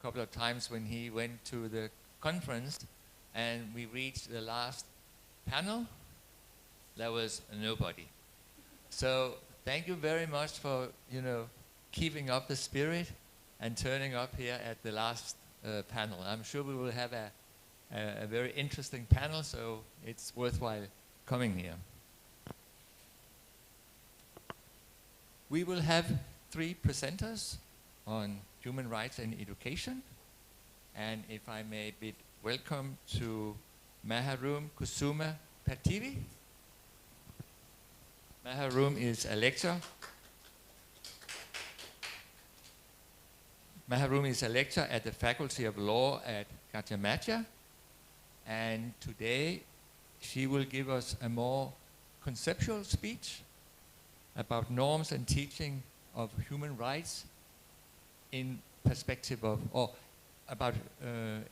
couple of times when he went to the conference and we reached the last panel, there was nobody. So thank you very much for, keeping up the spirit and turning up here at the last panel. I'm sure we will have a very interesting panel, so it's worthwhile coming here. We will have 3 presenters on human rights and education. And if I may bid welcome to Mahaarum Kusuma Pertiwi. Mahaarum is a lecturer. Mahaarum is a lecturer at the Faculty of Law at Gajah Mada, and today she will give us a more conceptual speech about norms and teaching of human rights in perspective of, or about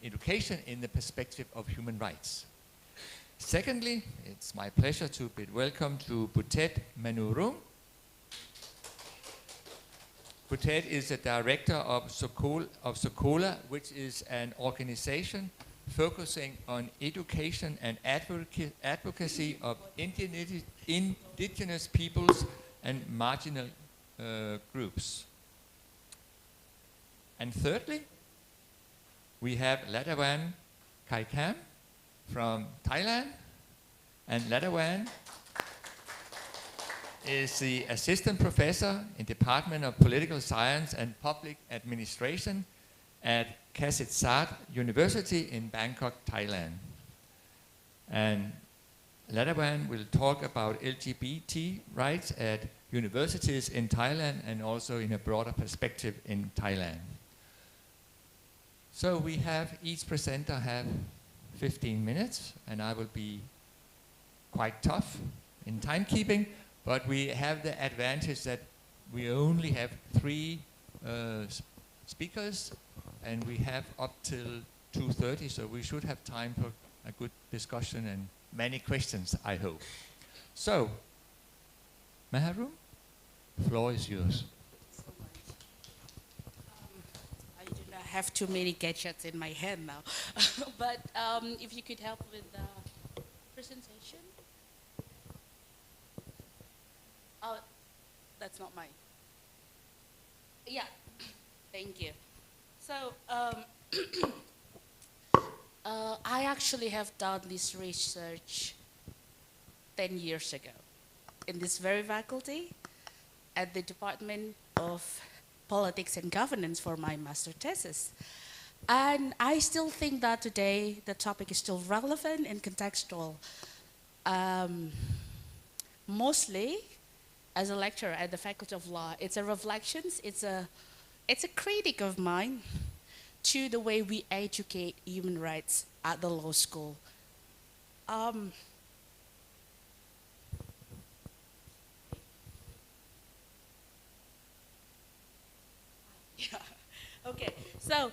education in the perspective of human rights. Secondly, it's my pleasure to bid welcome to Butet Manurung. Butet is the director of Sokola, which is an organization focusing on education and advocacy of indigenous peoples and marginal groups. And thirdly, we have Ladawan Khaikham from Thailand, and Ladawan is the assistant professor in Department of Political Science and Public Administration at Kasetsart University in Bangkok, Thailand. And Ladawan will talk about LGBT rights at universities in Thailand and also in a broader perspective in Thailand. So we have, each presenter have 15 minutes, and I will be quite tough in timekeeping, but we have the advantage that we only have 3 speakers, and we have up till 2:30, so we should have time for a good discussion and many questions, I hope. So, Mahaarum, the floor is yours. I do not have too many gadgets in my hand now, but if you could help with the presentation. Oh, that's not mine. Yeah, thank you. So, I actually have done this research 10 years ago in this very faculty at the Department of Politics and Governance for my master thesis. And I still think that today the topic is still relevant and contextual. Mostly, as a lecturer at the Faculty of Law, it's a reflections, it's a critique of mine to the way we educate human rights at the law school. Yeah. Okay, so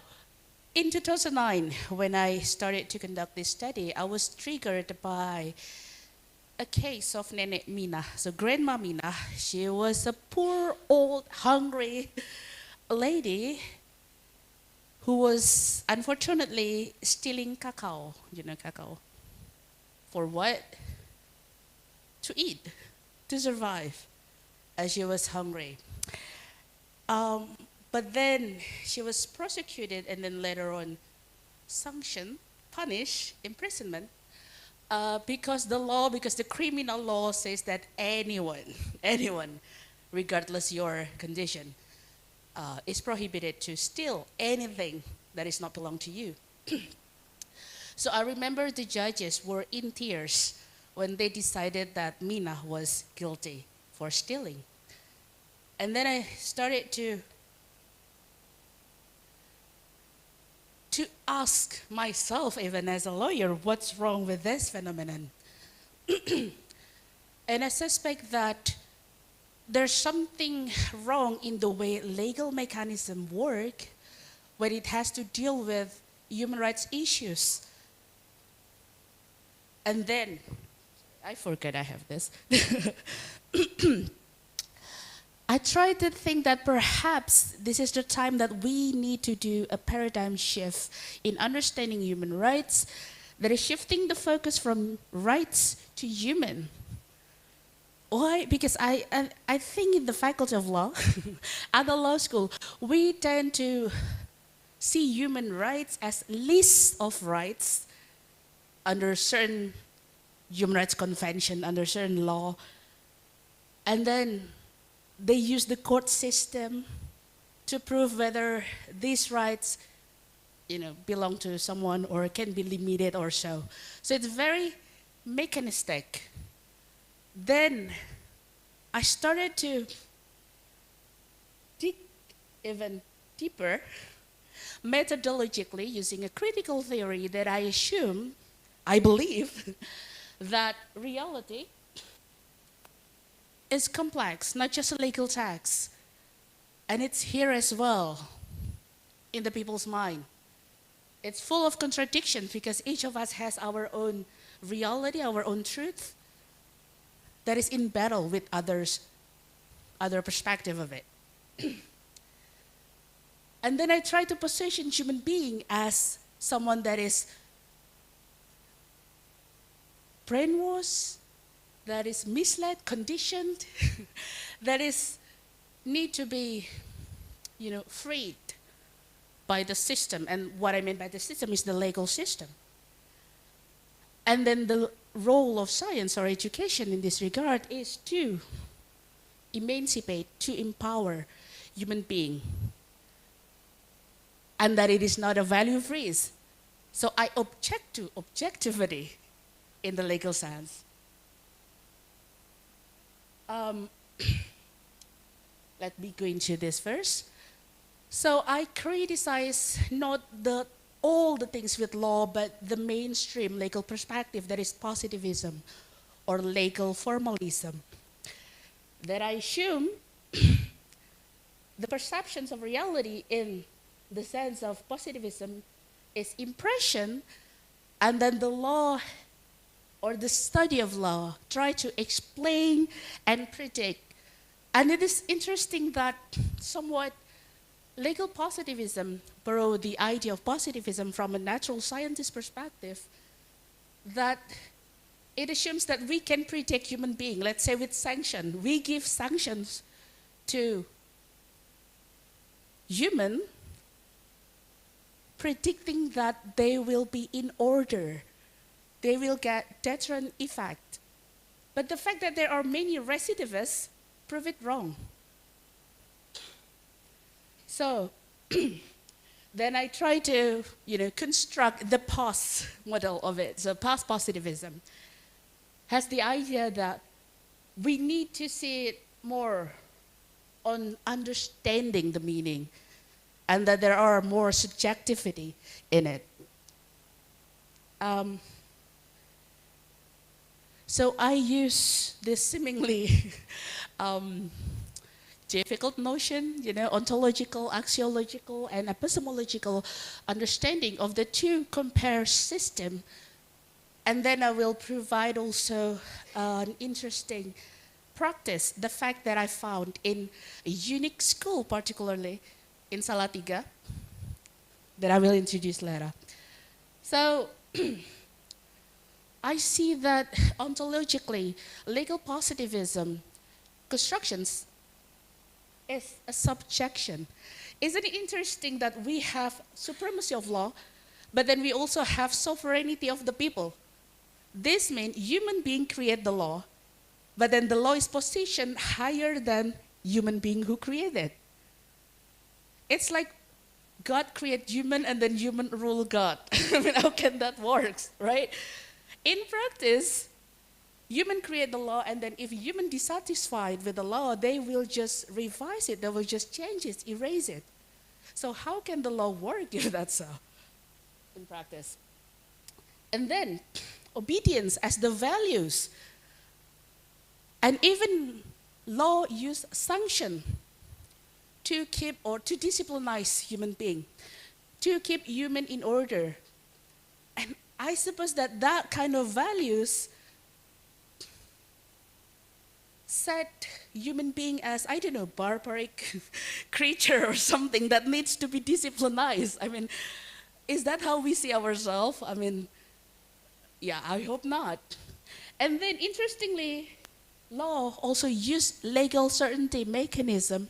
in 2009, when I started to conduct this study, I was triggered by a case of Nenek Mina. So Grandma Mina, she was a poor, old, hungry lady who was unfortunately stealing cacao, cacao. For what? To eat, to survive, as she was hungry. But then she was prosecuted and then later on sanctioned, punished, imprisonment, because the criminal law says that anyone, regardless your condition, is prohibited to steal anything that is not belong to you. So I remember the judges were in tears when they decided that Mina was guilty for stealing. And then I started to ask myself, even as a lawyer, what's wrong with this phenomenon? And I suspect that there's something wrong in the way legal mechanisms work when it has to deal with human rights issues. And then, I forget I have this. I try to think that perhaps this is the time that we need to do a paradigm shift in understanding human rights, that is shifting the focus from rights to human. Why? Because I think in the Faculty of Law, at the law school, we tend to see human rights as lists of rights under certain human rights convention, under certain law, and then they use the court system to prove whether these rights, belong to someone or can be limited or so. So it's very mechanistic. Then I started to dig even deeper, methodologically, using a critical theory that I believe, that reality is complex, not just a legal text. And it's here as well, in the people's mind. It's full of contradictions because each of us has our own reality, our own truth, that is in battle with other perspective of it. And then I try to position human being as someone that is brainwashed, that is misled, conditioned, that is need to be, freed by the system. And what I mean by the system is the legal system. And then the role of science or education in this regard is to emancipate, to empower human being. And that it is not a value of risk. So I object to objectivity in the legal sense. Let me go into this first. So I criticize not all the things with law, but the mainstream legal perspective, that is positivism or legal formalism. That I assume the perceptions of reality in the sense of positivism is impression, and then the law or the study of law try to explain and predict. And it is interesting that somewhat legal positivism borrowed the idea of positivism from a natural scientist perspective, that it assumes that we can predict human being. Let's say with sanction, we give sanctions to human, predicting that they will be in order. They will get deterrent effect. But the fact that there are many recidivists prove it wrong. So then I try to, construct the past model of it. So past positivism has the idea that we need to see it more on understanding the meaning, and that there are more subjectivity in it. So I use this seemingly difficult notion, ontological, axiological, and epistemological understanding of the two compare system. And then I will provide also an interesting practice, the fact that I found in a unique school, particularly in Salatiga, that I will introduce later. So I see that ontologically, legal positivism constructions is a subjection. Isn't it interesting that we have supremacy of law, but then we also have sovereignty of the people? This means human being create the law, but then the law is positioned higher than human being who created. It's like God create human and then human rule God. I mean, how can that work, right? In practice, human create the law, and then if human dissatisfied with the law, they will just revise it, they will just change it, erase it. So how can the law work if that's so in practice? And then obedience as the values, and even law use sanction to keep or to disciplinize human being, to keep human in order. And I suppose that kind of values set human being as, I don't know, barbaric creature or something that needs to be disciplinized. I mean, is that how we see ourselves? I mean, yeah, I hope not. And then interestingly, law also used legal certainty mechanism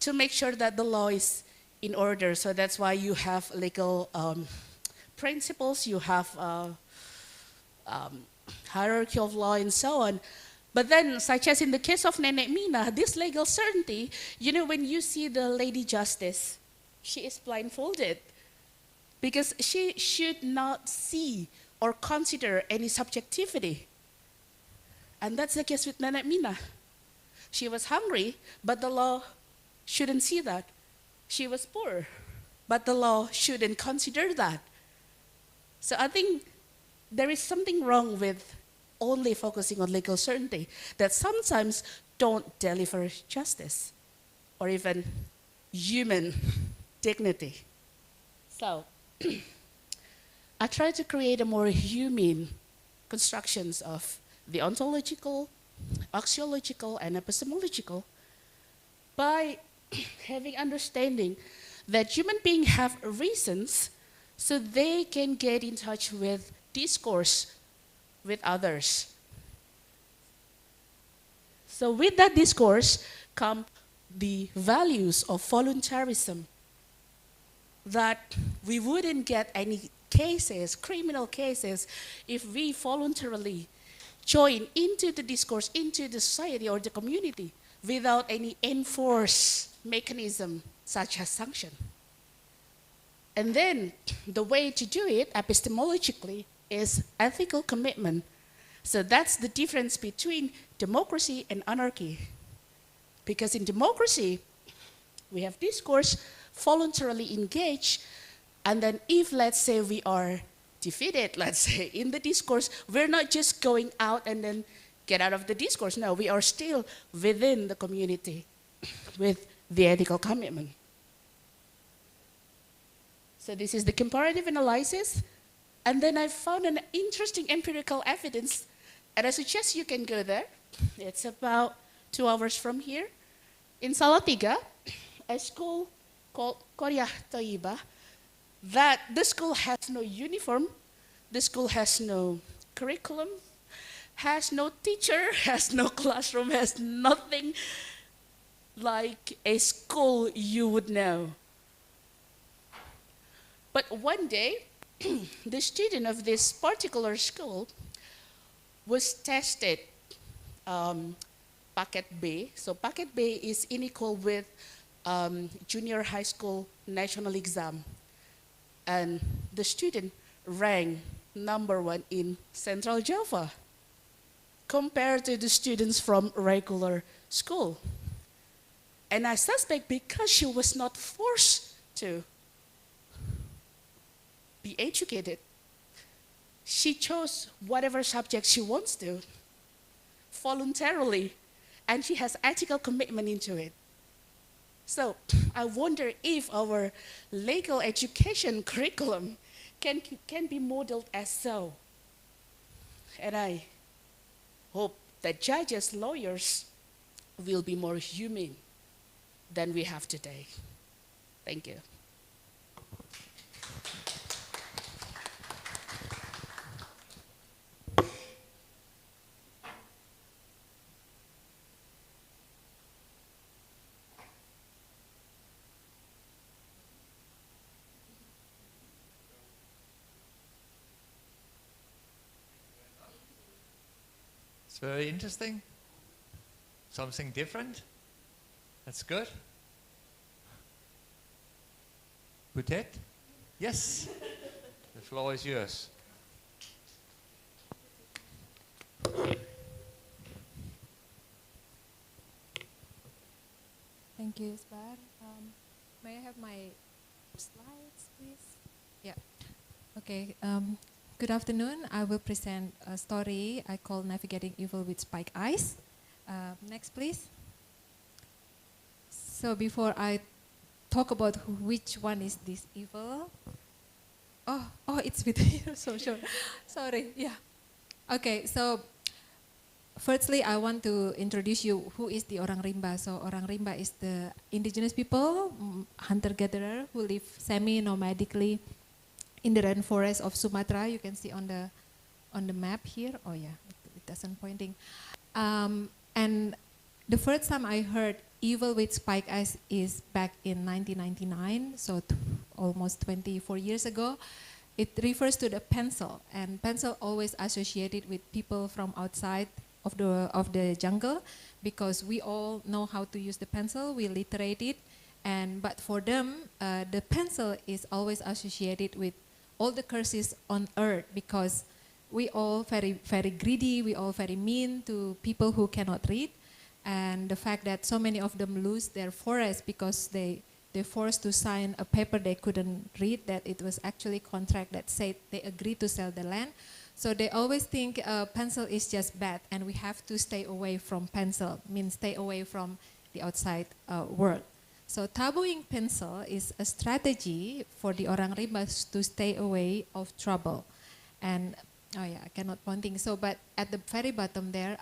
to make sure that the law is in order. So that's why you have legal principles, you have hierarchy of law and so on. But then, such as in the case of Nenek Mina, this legal certainty, you know, when you see the Lady Justice, she is blindfolded because she should not see or consider any subjectivity. And that's the case with Nenek Mina. She was hungry, but the law shouldn't see that. She was poor, but the law shouldn't consider that. So I think there is something wrong with only focusing on legal certainty that sometimes don't deliver justice or even human dignity. So I try to create a more human constructions of the ontological, axiological, and epistemological by having understanding that human beings have reasons so they can get in touch with discourse with others. So with that discourse come the values of voluntarism, that we wouldn't get any cases, criminal cases, if we voluntarily join into the discourse, into the society or the community without any enforced mechanism such as sanction. And then the way to do it epistemologically is ethical commitment. So that's the difference between democracy and anarchy. Because in democracy, we have discourse, voluntarily engaged, and then if, let's say, we are defeated, let's say, in the discourse, we're not just going out and then get out of the discourse. No, we are still within the community with the ethical commitment. So this is the comparative analysis. And then I found an interesting empirical evidence, and I suggest you can go there. It's about 2 hours from here. In Salatiga, a school called Korea Toiba, that the school has no uniform, the school has no curriculum, has no teacher, has no classroom, has nothing like a school you would know. But one day, the student of this particular school was tested Packet B. So Packet B is unequal with junior high school national exam. And the student ranked #1 in Central Java compared to the students from regular school. And I suspect because she was not forced to be educated, she chose whatever subject she wants to voluntarily, and she has ethical commitment into it. So I wonder if our legal education curriculum can be modeled as so. And I hope that judges, lawyers will be more human than we have today. Thank you. It's very interesting. Something different. That's good. Butet? Yes. The floor is yours. Thank you, Jesper. May I have my slides, please? Yeah. Okay. Good afternoon. I will present a story I call Navigating Evil with Spike Eyes. Next, please. So before I talk about which one is this evil. Oh, it's with you. So sure. Sorry. Yeah. Okay. So firstly, I want to introduce you who is the Orang Rimba. So Orang Rimba is the indigenous people, hunter-gatherer, who live semi-nomadically in the rainforest of Sumatra. You can see on the map here. Oh yeah, it doesn't pointing. And the first time I heard evil with spike eyes is back in 1999, so almost 24 years ago. It refers to the pencil, and pencil always associated with people from outside of the jungle, because we all know how to use the pencil, we literate it, but for them, the pencil is always associated with all the curses on earth, because we all very, very greedy, we all very mean to people who cannot read, and the fact that so many of them lose their forest because they're forced to sign a paper they couldn't read, that it was actually contract that said they agreed to sell the land. So they always think pencil is just bad and we have to stay away from pencil, means stay away from the outside world. So tabooing pencil is a strategy for the Orang Rimba to stay away of trouble. And oh yeah, I cannot pointing. So, but at the very bottom there,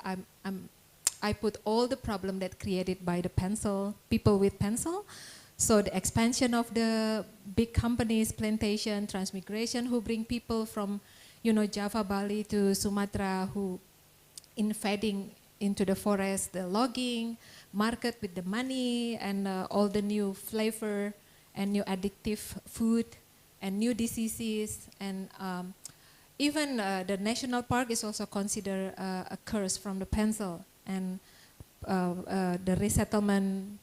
I put all the problem that created by the pencil, people with pencil. So the expansion of the big companies, plantation, transmigration, who bring people from, Java, Bali to Sumatra, who invading into the forest, the logging, market with the money, and all the new flavor and new addictive food and new diseases, and even the national park is also considered a curse from the pencil, and the resettlement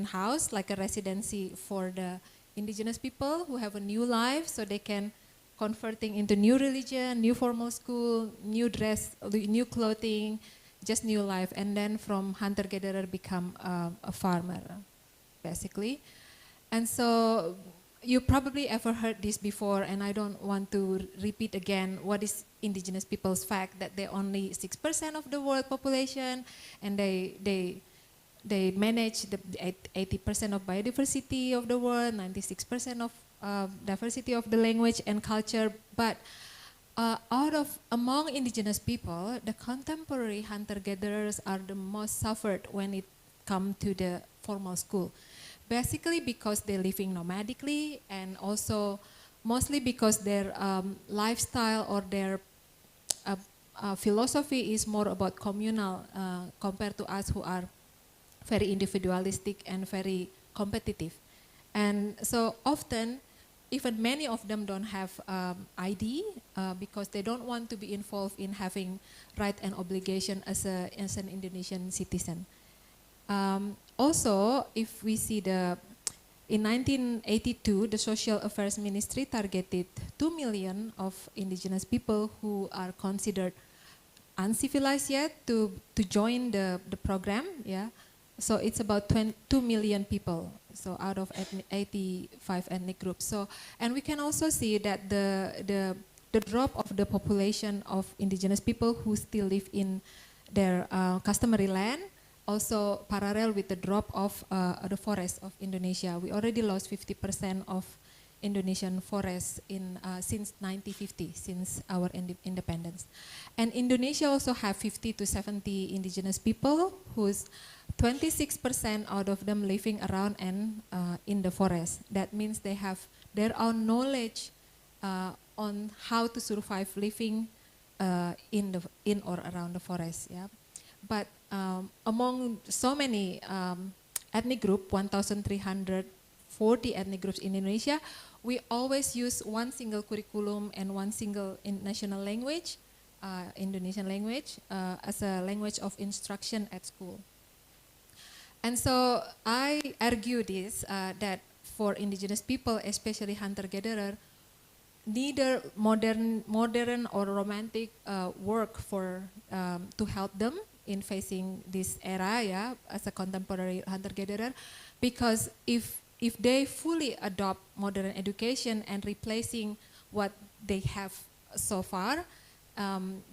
house, like a residency for the indigenous people who have a new life, so they can converting into new religion, new formal school, new dress, new clothing, just new life, and then from hunter-gatherer become a farmer, basically. And so you probably ever heard this before, and I don't want to repeat again what is indigenous people's fact, that they're only 6% of the world population, and they manage the 80% of biodiversity of the world, 96% of diversity of the language and culture. But among indigenous people, the contemporary hunter-gatherers are the most suffered when it comes to the formal school. Basically because they're living nomadically, and also mostly because their lifestyle or their philosophy is more about communal compared to us who are very individualistic and very competitive. And so often, even many of them don't have ID because they don't want to be involved in having right and obligation as an Indonesian citizen. Also, if we see in 1982, the Social Affairs Ministry targeted 2 million of indigenous people who are considered uncivilized yet to join the program, yeah. So it's about 2 million people, so out of 85 ethnic groups. So, and we can also see that the drop of the population of indigenous people who still live in their customary land also parallel with the drop of the forests of Indonesia. We already lost 50% of Indonesian forests since 1950, since our independence. And Indonesia also have 50 to 70 indigenous people, whose 26% out of them living around and in the forest. That means they have their own knowledge on how to survive living in or around the forest. Yeah, but among so many ethnic group, 1,340 ethnic groups in Indonesia, we always use one single curriculum and one single national language, Indonesian language, as a language of instruction at school. And so I argue this, that for indigenous people, especially hunter-gatherer, neither modern or romantic work to help them in facing this era, yeah, as a contemporary hunter-gatherer, because if they fully adopt modern education and replacing what they have so far,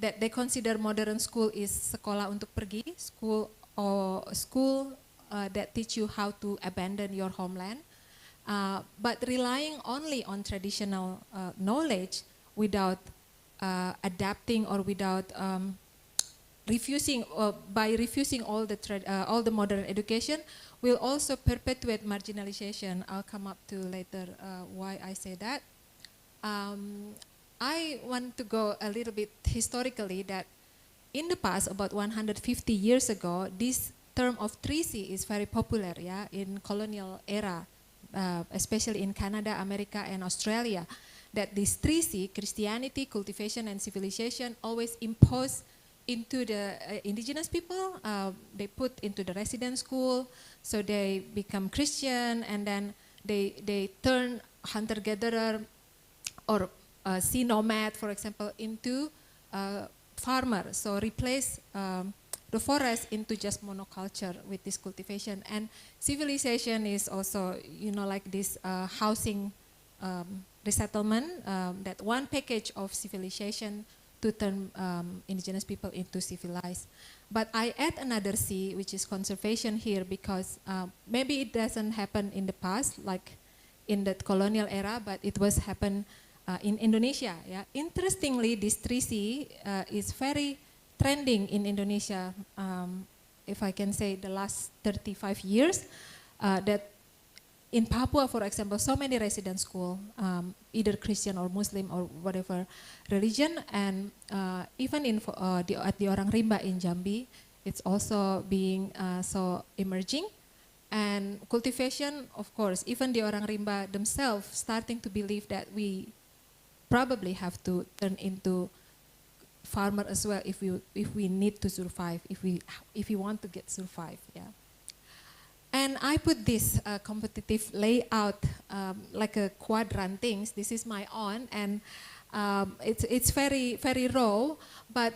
that they consider modern school is sekolah untuk pergi, school that teach you how to abandon your homeland, but relying only on traditional knowledge without adapting or without by refusing all the modern education, will also perpetuate marginalization. I'll come up to later why I say that. I want to go a little bit historically that in the past, about 150 years ago, this term of 3C is very popular, yeah, in colonial era, especially in Canada, America, and Australia. That this 3C, Christianity, cultivation, and civilization, always impose into the indigenous people. They put into the resident school, so they become Christian, and then they turn hunter-gatherer or sea nomad, for example, into farmer. So replace the forest into just monoculture with this cultivation. And civilization is also, you know, like this housing resettlement, that one package of civilization to turn indigenous people into civilized. But I add another C, which is conservation here, because maybe it doesn't happen in the past, like in the colonial era, but it was happen in Indonesia. Yeah. Interestingly, this 3C is very trending in Indonesia, if I can say the last 35 years, that in Papua, for example, so many resident schools, either Christian or Muslim or whatever religion, and even in at the Orang Rimba in Jambi, it's also being so emerging. And cultivation, of course, even the Orang Rimba themselves starting to believe that we probably have to turn into farmer as well if we need to survive, if we want to get survive, yeah. And I put this competitive layout like a quadrant things. This is my own, and it's very raw. But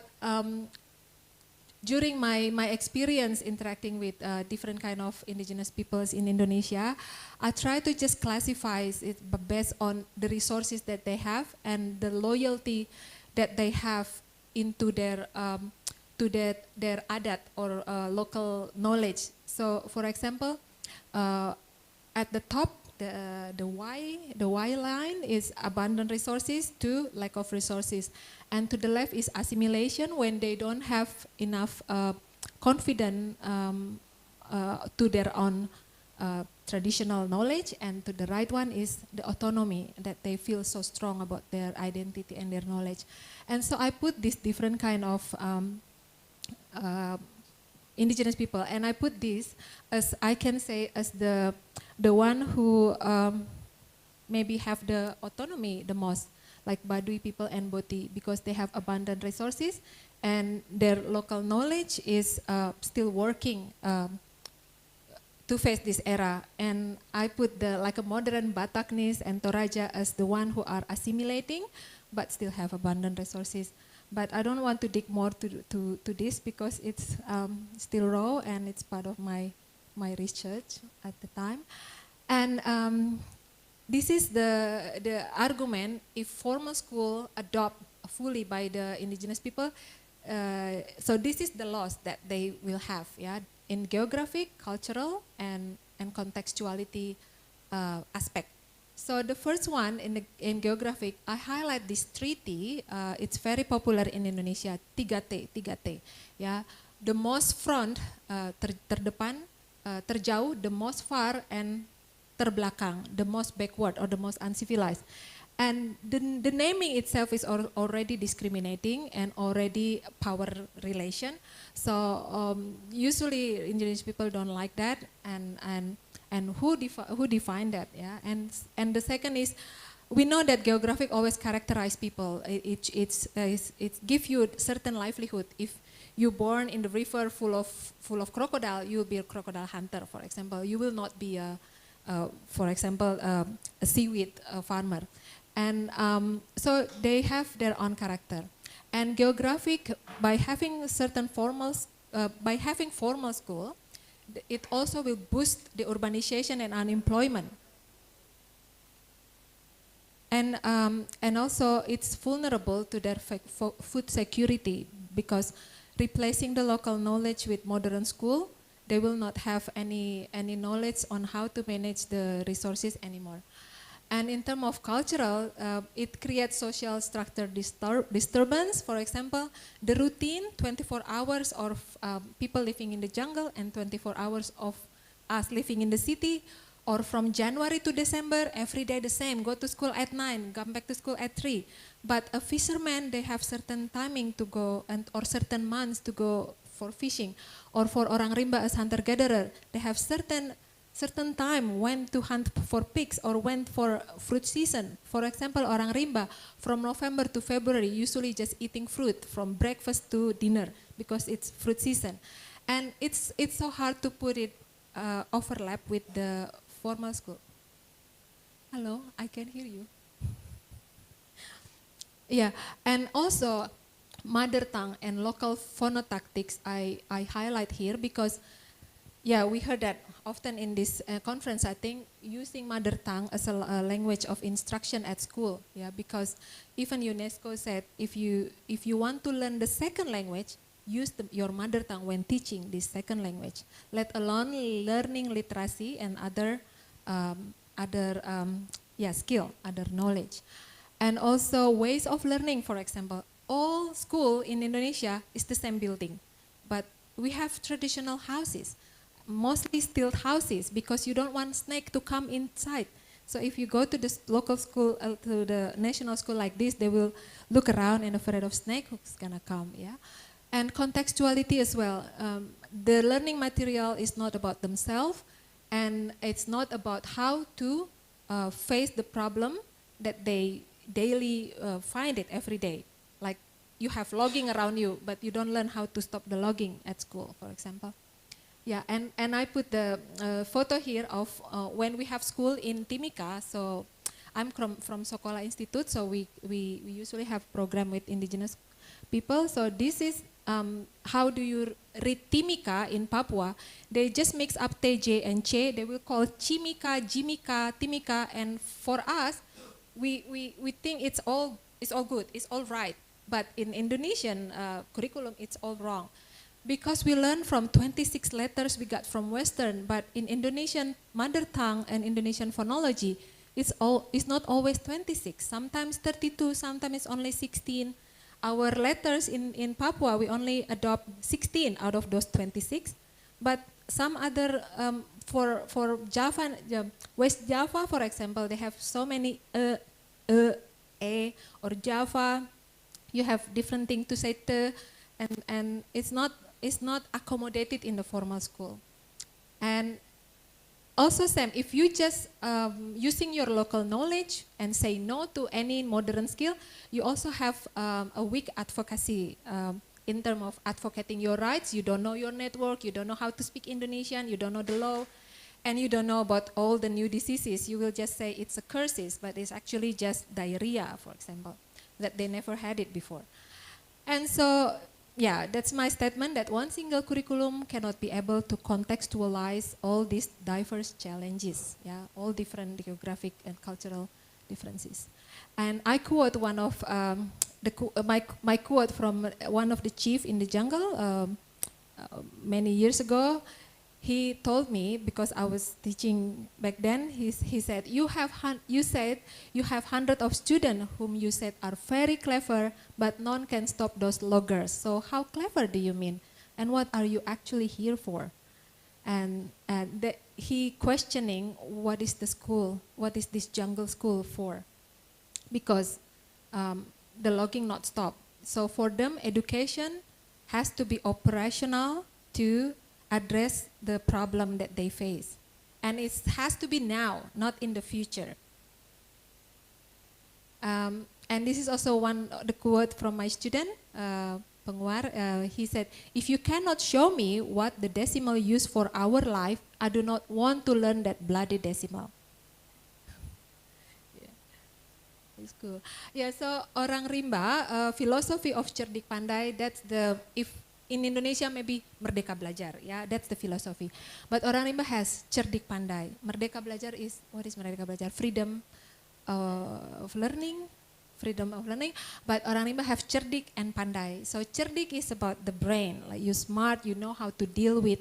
during my experience interacting with different kind of indigenous peoples in Indonesia, I try to just classify it based on the resources that they have and the loyalty that they have into their to their adat or local knowledge. So, for example, at the top, the Y line is abundant resources to lack of resources, and to the left is assimilation when they don't have enough confidence to their own traditional knowledge, and to the right one is the autonomy, that they feel so strong about their identity and their knowledge. And so I put this different kind of indigenous people, and I put this as, I can say, as the one who maybe have the autonomy the most, like Baduy people and Boti, because they have abundant resources and their local knowledge is still working to face this era. And I put the like a modern Bataknis and Toraja as the one who are assimilating but still have abundant resources. But I don't want to dig more to this because it's still raw and it's part of my research at the time. And this is the argument: if formal school adopt fully by the indigenous people, so this is the loss that they will have, yeah, in geographic, cultural, and contextuality aspect. So the first one in geographic, I highlight this treaty. It's very popular in Indonesia. 3T, yeah. The most front, terdepan, terjauh, the most far, and terbelakang, the most backward or the most uncivilized. And the naming itself is already discriminating and already power relation. So usually indigenous people don't like that, and who define that, yeah? And the second is, we know that geographic always characterize people. It give you certain livelihood. If you born in the river full of crocodile, you will be a crocodile hunter, for example. You will not be for example, a seaweed farmer. And so they have their own character. And geographic, by having certain formal school, it also will boost the urbanization and unemployment. And also it's vulnerable to their food security, because replacing the local knowledge with modern school, they will not have any knowledge on how to manage the resources anymore. And in terms of cultural, it creates social structure disturbance. For example, the routine, 24 hours of people living in the jungle and 24 hours of us living in the city, or from January to December, every day the same, go to school at 9, come back to school at 3. But a fisherman, they have certain timing to go or certain months to go for fishing. Or for orang rimba as hunter-gatherer, they have certain time when to hunt for pigs or when for fruit season. For example, orang rimba from November to February usually just eating fruit from breakfast to dinner because it's fruit season. And it's so hard to put it overlap with the formal school. Hello, I can hear you. Yeah, and also mother tongue and local phonotactics I highlight here because, yeah, we heard that often in this conference, I think, using mother tongue as a language of instruction at school, yeah, because even UNESCO said if you want to learn the second language, use your mother tongue when teaching this second language, let alone learning literacy and other skill, other knowledge. And also ways of learning, for example, all school in Indonesia is the same building, but we have traditional houses, mostly steel houses, because you don't want snake to come inside. So if you go to the local school, to the national school like this, they will look around and afraid of snake who's gonna come, yeah. And contextuality as well. The learning material is not about themselves, and it's not about how to face the problem that they daily find it every day. Like you have logging around you, but you don't learn how to stop the logging at school, for example. Yeah, and I put the photo here of when we have school in Timika. So I'm from Sokola Institute, so we usually have program with indigenous people. So this is how do you read Timika in Papua. They just mix up TJ and Che. They will call Chimika, Jimika, Timika, and for us, we think it's all good, it's all right. But in Indonesian curriculum, it's all wrong. Because we learn from 26 letters we got from Western, but in Indonesian mother tongue and Indonesian phonology, it's not always 26. Sometimes 32, sometimes it's only 16. Our letters in Papua, we only adopt 16 out of those 26. But some other, for Java, West Java, for example, they have so many a, or Java, you have different things to say te, and it's not accommodated in the formal school. And also, Sam, if you just using your local knowledge and say no to any modern skill, you also have a weak advocacy in terms of advocating your rights. You don't know your network, you don't know how to speak Indonesian, you don't know the law, and you don't know about all the new diseases. You will just say it's a curses, but it's actually just diarrhea, for example, that they never had it before. And so, yeah, that's my statement, that one single curriculum cannot be able to contextualize all these diverse challenges, yeah, all different geographic and cultural differences. And I quote one of my quote from one of the chief in the jungle many years ago. He told me, because I was teaching back then, he said, you said you have hundreds of students whom you said are very clever, but none can stop those loggers. So how clever do you mean? And what are you actually here for? And he questioning, what is the school? What is this jungle school for? Because the logging not stop. So for them, education has to be operational to address the problem that they face. And it has to be now, not in the future. And this is also the quote from my student, Pengwar. He said, if you cannot show me what the decimal used for our life, I do not want to learn that bloody decimal. Yeah. It's cool. Yeah, so orang rimba, philosophy of cerdik pandai, that's the, if in Indonesia, maybe merdeka belajar, yeah, that's the philosophy. But orang rimba has cerdik pandai. Merdeka belajar is, what is merdeka belajar? Freedom of learning, But orang rimba have cerdik and pandai. So cerdik is about the brain, like you smart, you know how to deal with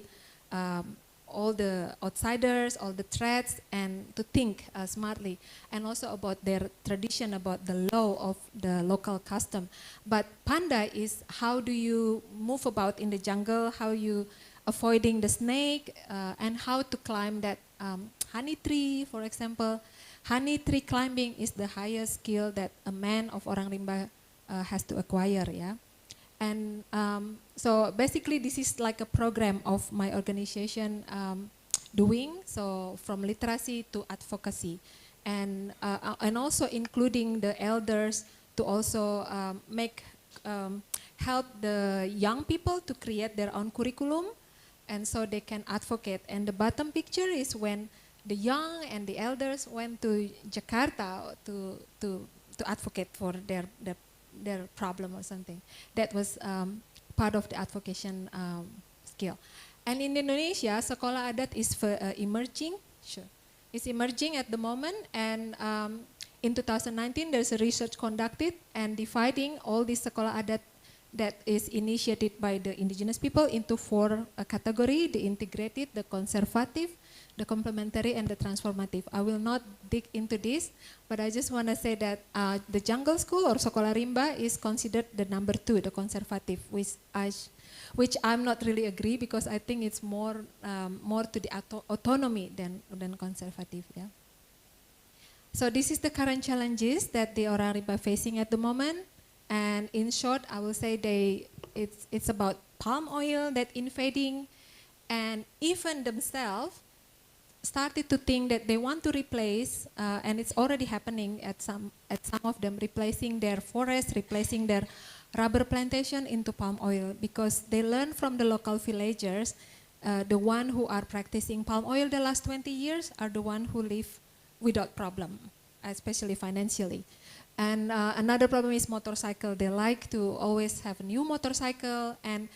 all the outsiders, all the threats, and to think smartly, and also about their tradition, about the law of the local custom. But panda is how do you move about in the jungle, how you avoiding the snake, and how to climb that honey tree, for example. Honey tree climbing is the highest skill that a man of Orang Rimba has to acquire, yeah. And so basically this is like a program of my organization doing, so from literacy to advocacy, and also including the elders to also help the young people to create their own curriculum, and so they can advocate. And the bottom picture is when the young and the elders went to Jakarta to advocate for their problem or something. That was part of the advocation skill. And in Indonesia, sekolah adat is emerging. Sure, it's emerging at the moment. And in 2019, there's a research conducted and dividing all these sekolah adat that is initiated by the indigenous people into 4 categories: the integrated, the conservative, the complementary, and the transformative. I will not dig into this, but I just want to say that the jungle school or sekolah rimba is considered the number 2, the conservative, which I'm not really agree, because I think it's more to the autonomy than conservative. Yeah. So this is the current challenges that the Orang Rimba facing at the moment. And in short, I will say it's about palm oil that invading, and even themselves started to think that they want to replace, and it's already happening at some of them, replacing their forest, replacing their rubber plantation into palm oil, because they learn from the local villagers, the one who are practicing palm oil the last 20 years are the one who live without problem, especially financially. And another problem is motorcycle. They like to always have a new motorcycle, and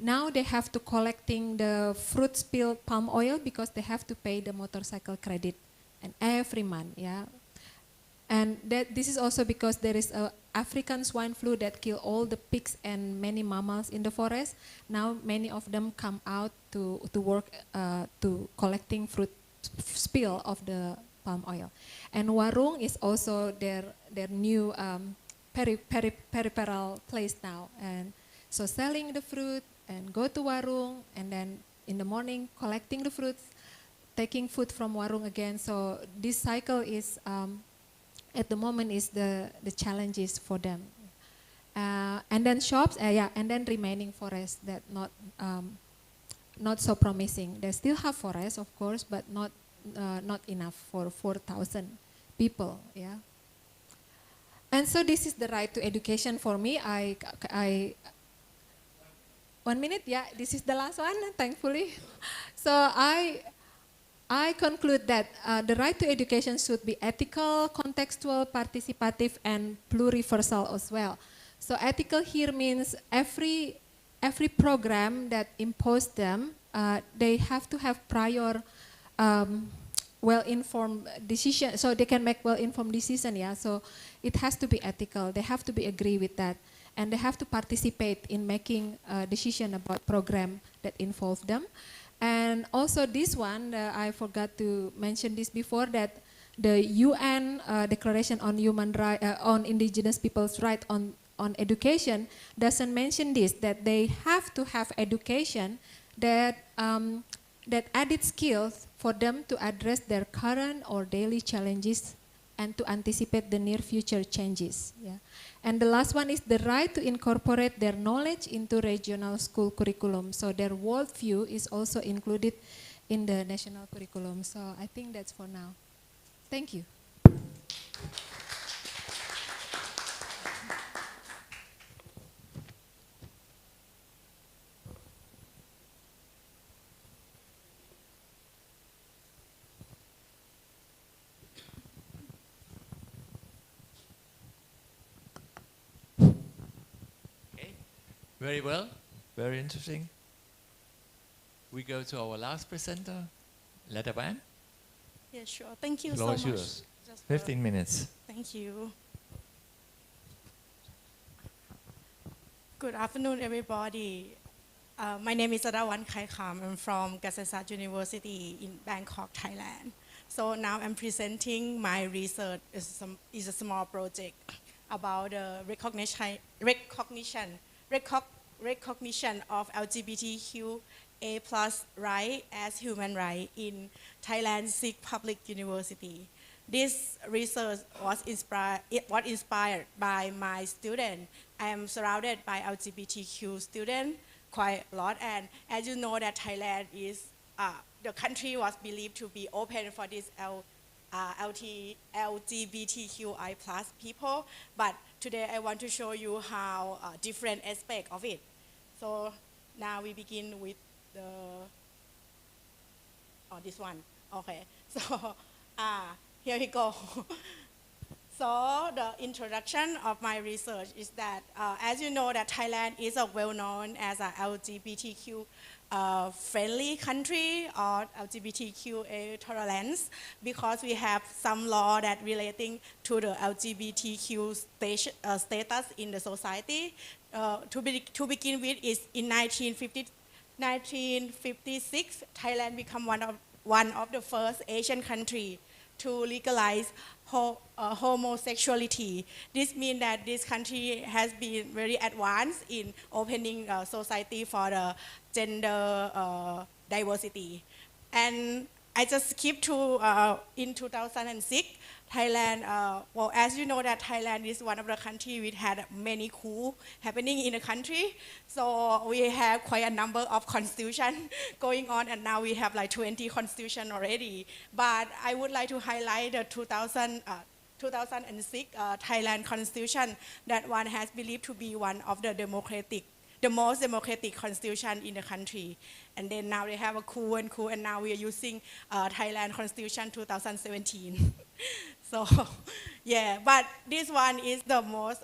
now they have to collecting the fruit spilled palm oil because they have to pay the motorcycle credit and every month, yeah. And this is also because there is a African swine flu that kill all the pigs and many mammals in the forest. Now many of them come out to work to collecting fruit spill of the palm oil. And warung is also their new peripheral place now. And so selling the fruit and go to warung, and then in the morning collecting the fruits, taking food from warung again. So this cycle is at the moment is the challenges for them. And then shops, and then remaining forests that not so promising. They still have forests, of course, but not enough for 4,000 people, yeah. And so this is the right to education for me. I 1 minute, yeah, this is the last one, thankfully. So I conclude that the right to education should be ethical, contextual, participative, and pluriversal as well. So ethical here means every program that impose them, they have to have prior well-informed decision, so they can make well-informed decision, yeah. So it has to be ethical. They have to be agree with that, and they have to participate in making a decision about program that involve them. And also this one, I forgot to mention this before, that the UN Declaration on Human Right, on Indigenous People's Right on education doesn't mention this, that they have to have education that added skills for them to address their current or daily challenges and to anticipate the near future changes. Yeah. And the last one is the right to incorporate their knowledge into regional school curriculum. So their worldview is also included in the national curriculum. So I think that's for now. Thank you. Very well, very interesting. We go to our last presenter, Ladawan. Yeah, sure. Thank you Floor so is much. yours. Jesper. 15 minutes. Thank you. Good afternoon, everybody. My name is Ladawan Khaikham. I'm from Kasetsat University in Bangkok, Thailand. So now I'm presenting my research. Is a small project about the recognition of LGBTQA plus right as human right in Thailand's Sikh public university. This research was inspired by my student. I am surrounded by LGBTQ students quite a lot, and as you know that Thailand is, the country was believed to be open for this LGBTQI plus people, but today I want to show you how different aspect of it. So now we begin with this one, okay. So here we go. So the introduction of my research is that, as you know, that Thailand is well known as a LGBTQ friendly country or LGBTQA tolerance, because we have some law that relating to the LGBTQ status in the society. To begin with, is in 1956, Thailand became one of the first Asian country to legalize homosexuality. This means that this country has been very advanced in opening society for the gender diversity. And I just skipped to in 2006, Thailand, well, as you know that Thailand is one of the countries which had many coups happening in the country. So we have quite a number of constitution going on, and now we have like 20 constitution already. But I would like to highlight the 2006 Thailand constitution. That one has believed to be one of the most democratic constitution in the country. And then now they have a coup, and now we are using Thailand Constitution 2017. So, yeah, but this one is the most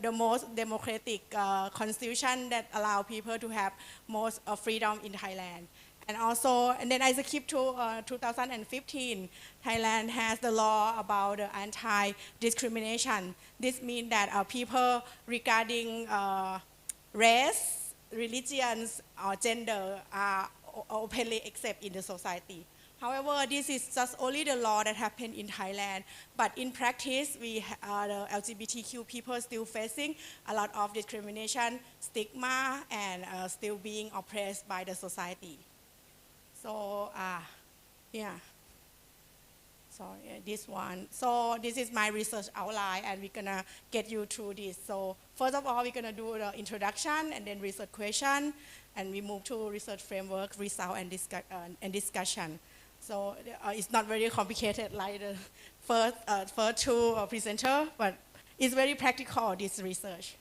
the most democratic constitution that allow people to have most freedom in Thailand. And also, and then I skip to 2015, Thailand has the law about anti-discrimination. This means that people regarding race, religions, or gender are openly accepted in the society. However, this is just only the law that happened in Thailand, but in practice, the LGBTQ people still facing a lot of discrimination, stigma, and still being oppressed by the society. So, yeah. Sorry, this one. So this is my research outline, and we're gonna get you through this. So first of all, we're gonna do the introduction, and then research question, and we move to research framework, result, and discussion. So it's not very complicated like the first two presenter, but it's very practical, this research.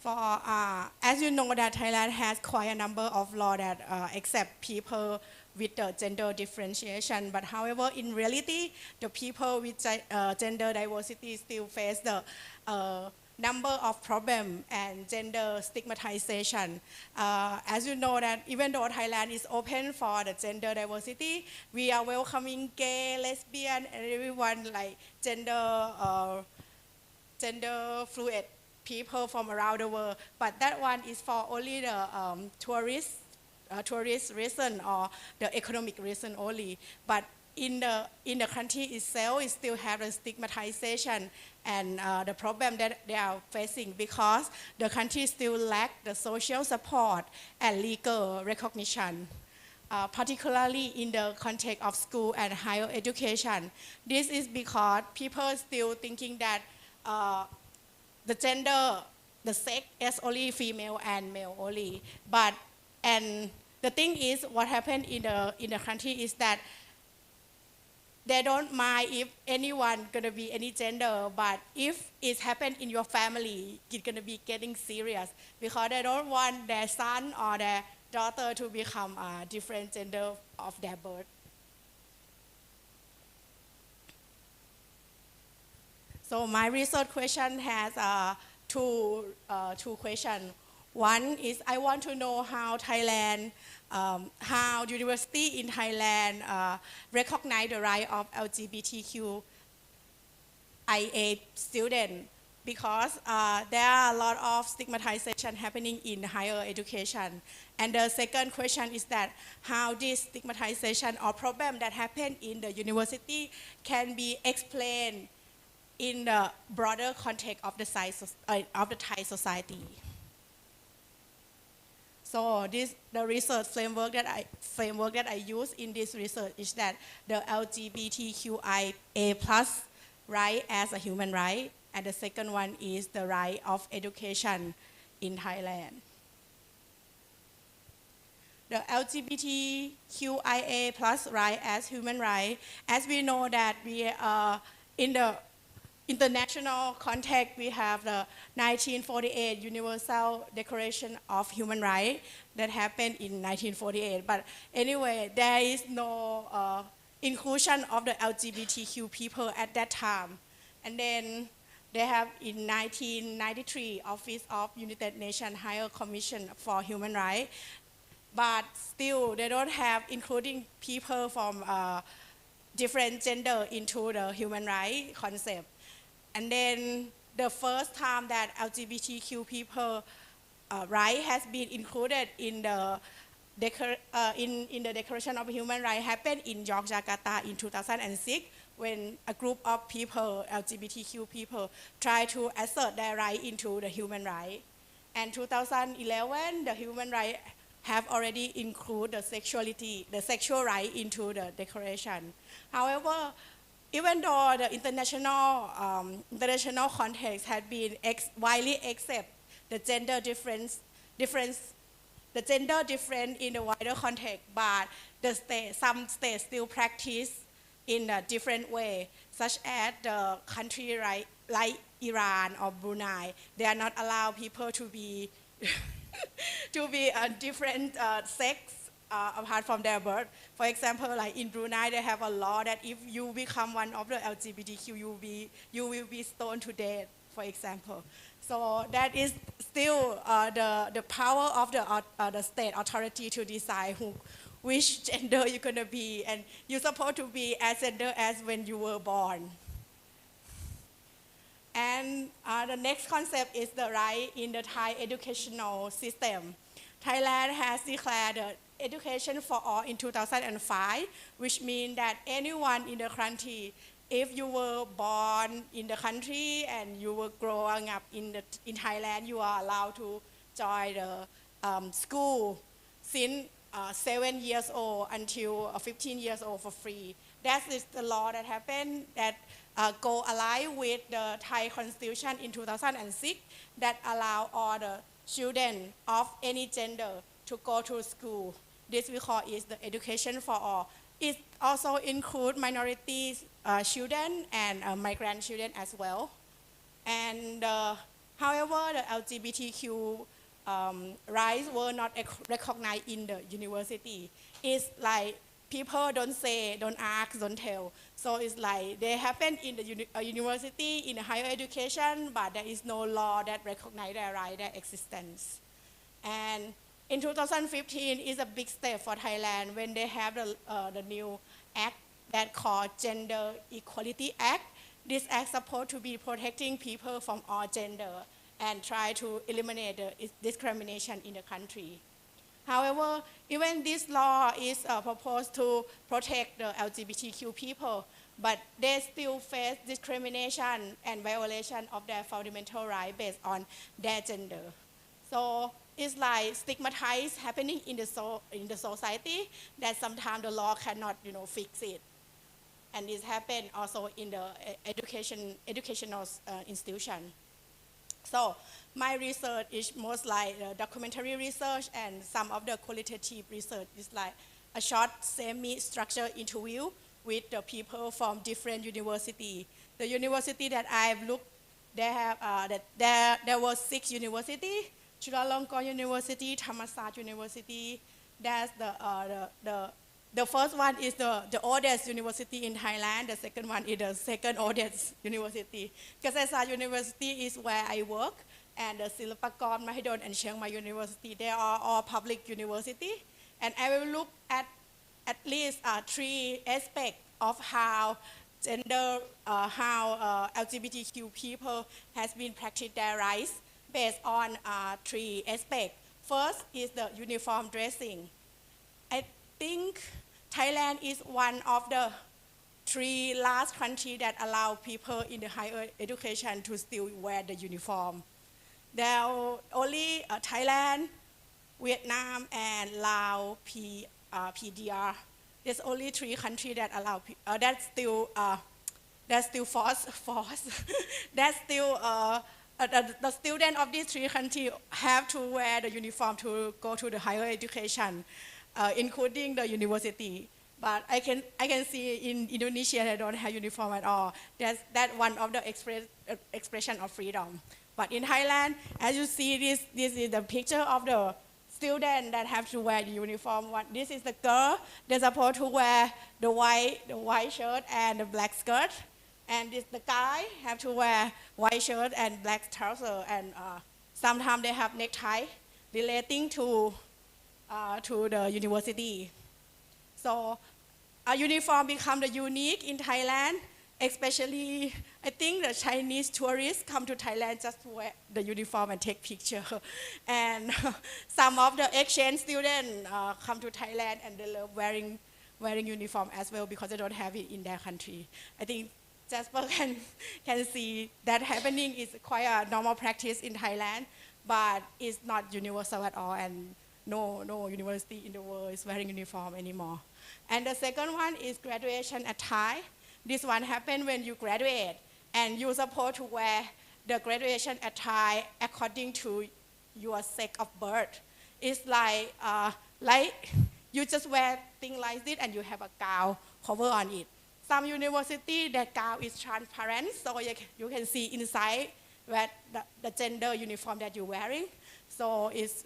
For, as you know that Thailand has quite a number of laws that accept people with the gender differentiation, but however, in reality, the people with gender diversity still face the number of problems and gender stigmatization. As you know that even though Thailand is open for the gender diversity, we are welcoming gay, lesbian, and everyone like gender fluid people from around the world, but that one is for only the tourist reason or the economic reason only. But in the country itself, it still have the stigmatization and the problem that they are facing, because the country still lack the social support and legal recognition. Particularly in the context of school and higher education. This is because people are still thinking that the gender, the sex is only female and male only. And the thing is, what happened in the country is that they don't mind if anyone gonna be any gender, but if it happened in your family, it's gonna be getting serious, because they don't want their son or their daughter to become a different gender of their birth. So my research question has two questions. One is I want to know how Thailand, how university in Thailand recognize the right of LGBTQIA students because there are a lot of stigmatization happening in higher education. And the second question is that how this stigmatization or problem that happen in the university can be explained in the broader context of the Thai society. So the research framework that I use in this research is that the LGBTQIA plus right as a human right, and the second one is the right of education in Thailand. The LGBTQIA plus right as human right, as we know that we in the international context, we have the 1948 Universal Declaration of Human Rights that happened in 1948. But anyway, there is no inclusion of the LGBTQ people at that time. And then they have in 1993 Office of United Nations Higher Commission for Human Rights, but still they don't have including people from different gender into the human rights concept. And then the first time that LGBTQ people right has been included in the Declaration of Human Rights happened in Yogyakarta in 2006 when a group of people, LGBTQ people, try to assert their right into the human right. And 2011, the human right have already included the sexual right into the declaration. However, even though the international context had been widely accept the gender difference in the wider context, but some states still practice in a different way, such as the country like Iran or Brunei. They are not allow people to be to be a different sex apart from their birth. For example, like in Brunei, they have a law that if you become one of the LGBTQ, you will be stoned to death, for example. So that is still the power of the state authority to decide which gender you're gonna be, and you're supposed to be as gender as when you were born. And the next concept is the right in the Thai educational system. Thailand has declared education for all in 2005, which means that anyone in the country, if you were born in the country and you were growing up in Thailand, you are allowed to join the school since 7 years old until 15 years old for free. That is the law that happened that go align with the Thai Constitution in 2006 that allow all the children of any gender to go to school. This we call is the education for all. It also includes minority children and migrant children as well. And however, the LGBTQ rights were not recognized in the university. It's like people don't say, don't ask, don't tell. So it's like they happen in the university, in the higher education, but there is no law that recognizes their right, their existence. And in 2015 is a big step for Thailand when they have the new act that called Gender Equality Act. This act is supposed to be protecting people from all gender and try to eliminate the discrimination in the country. However, even this law is proposed to protect the LGBTQ people, but they still face discrimination and violation of their fundamental rights based on their gender. So it's like stigmatized happening in the society that sometimes the law cannot fix it. And this happened also in the educational institution. So my research is most like documentary research, and some of the qualitative research is like a short semi-structured interview with the people from different universities. The university that I've looked, they have there were 6 universities: Chulalongkorn University, Thammasat University. That's the first one is the oldest university in Thailand. The second one is the second oldest university. Kasetsat University is where I work, and the Silpakorn, Mahidol, and Chiang Mai University, they are all public university. And I will look at least 3 aspects of how gender, how LGBTQ people has been practiced their rights based on 3 aspects. First is the uniform dressing. I think Thailand is one of the 3 last countries that allow people in the higher education to still wear the uniform. There are only Thailand, Vietnam, and Laos, PDR. There's only 3 countries that allow that's still force. That's still the students of these 3 countries have to wear the uniform to go to the higher education, including the university. But I can see in Indonesia they don't have uniform at all. That's one of the expression of freedom. But in Thailand, as you see, this is the picture of the student that have to wear the uniform. This is the girl. They're supposed to wear the white shirt and the black skirt. And the guy have to wear white shirt and black trouser. And sometimes they have necktie relating to the university. So a uniform become the unique in Thailand. Especially, I think the Chinese tourists come to Thailand just to wear the uniform and take picture. And some of the exchange students come to Thailand and they love wearing uniform as well because they don't have it in their country. I think Jesper can see that happening is quite a normal practice in Thailand, but it's not universal at all, and no university in the world is wearing uniform anymore. And the second one is graduation attire. This one happens when you graduate, and you're supposed to wear the graduation attire according to your sex of birth. It's like you just wear things like this, and you have a gown cover on it. Some university, that gown is transparent, so you can see inside where the gender uniform that you're wearing. So it's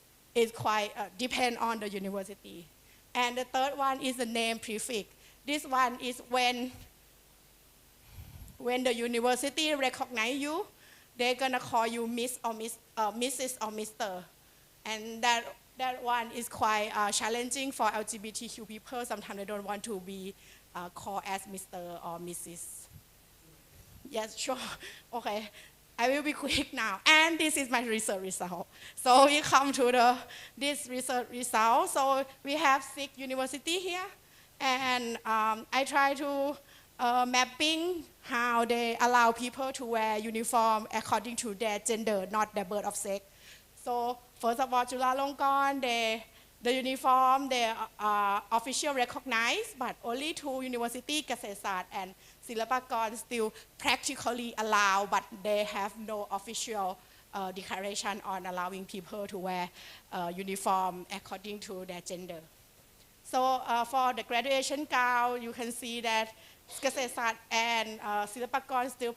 quite depend on the university. And the third one is the name prefix. This one is when the university recognize you, they're gonna call you Miss or Mrs. or Mr. And that one is quite challenging for LGBTQ people. Sometimes they don't want to be called as Mr. or Mrs. Yes, sure. Okay, I will be quick now. And this is my research result. So we come to this research result. So we have 6 universities here, and I try to mapping how they allow people to wear uniform according to their gender, not their birth of sex. So first of all, Chulalongkorn, the uniform, they are officially recognized, but only 2 universities, Kasetsart and Silapakon, still practically allow, but they have no official declaration on allowing people to wear uniform according to their gender. So for the graduation gown, you can see that Kasetsart and Silapakon still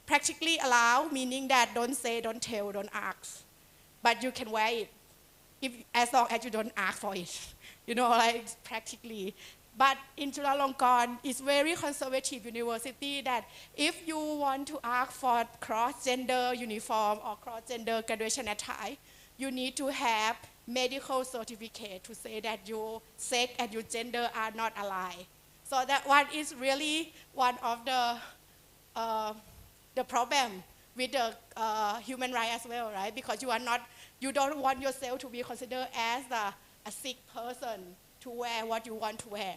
practically allow, meaning that don't say, don't tell, don't ask. But you can wear it as long as you don't ask for it, like practically. But in Chulalongkorn, it's very conservative university that if you want to ask for cross-gender uniform or cross-gender graduation attire, you need to have medical certificate to say that your sex and your gender are not alike. So that one is really one of the problem with the human rights as well, right? Because you don't want yourself to be considered as a sick person to wear what you want to wear.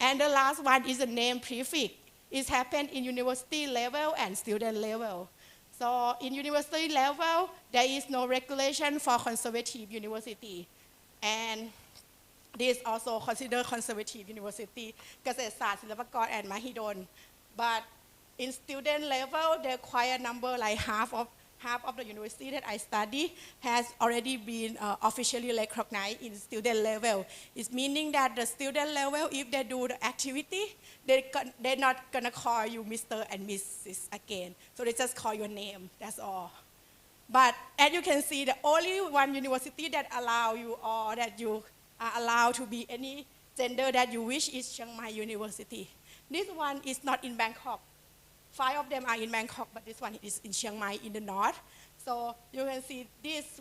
And the last one is the name prefix. It happens in university level and student level. So in university level, there is no regulation for conservative university. And this also considered conservative university, Kasetsart, Silapakon, and Mahidol. But in student level, there are quite a number, like half of the university that I study has already been officially recognized in student level. It's meaning that the student level, if they do the activity, they're not gonna call you Mr. and Mrs. again. So they just call your name, that's all. But as you can see, the only one university that allow you, or that you are allowed to be any gender that you wish, is Chiang Mai University. This one is not in Bangkok. 5 of them are in Bangkok, but this one is in Chiang Mai in the north. So you can see this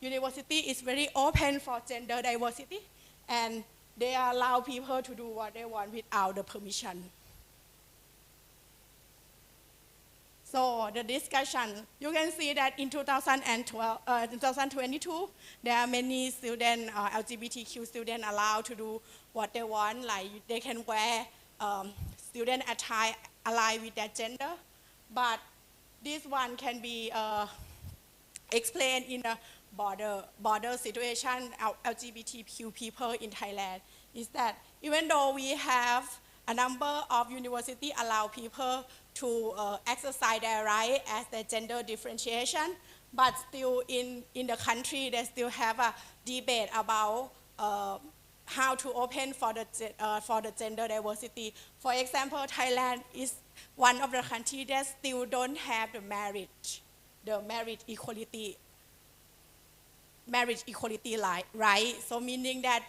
university is very open for gender diversity, and they allow people to do what they want without the permission. So the discussion, you can see that in 2022, there are many students, LGBTQ students allowed to do what they want, like they can wear student attire aligned with their gender. But this one can be explained in a border situation of LGBTQ people in Thailand, is that even though we have a number of universities allow people to exercise their right as their gender differentiation, but still in the country they still have a debate about how to open for the gender diversity. For example, Thailand is one of the countries that still don't have the marriage equality right. So meaning that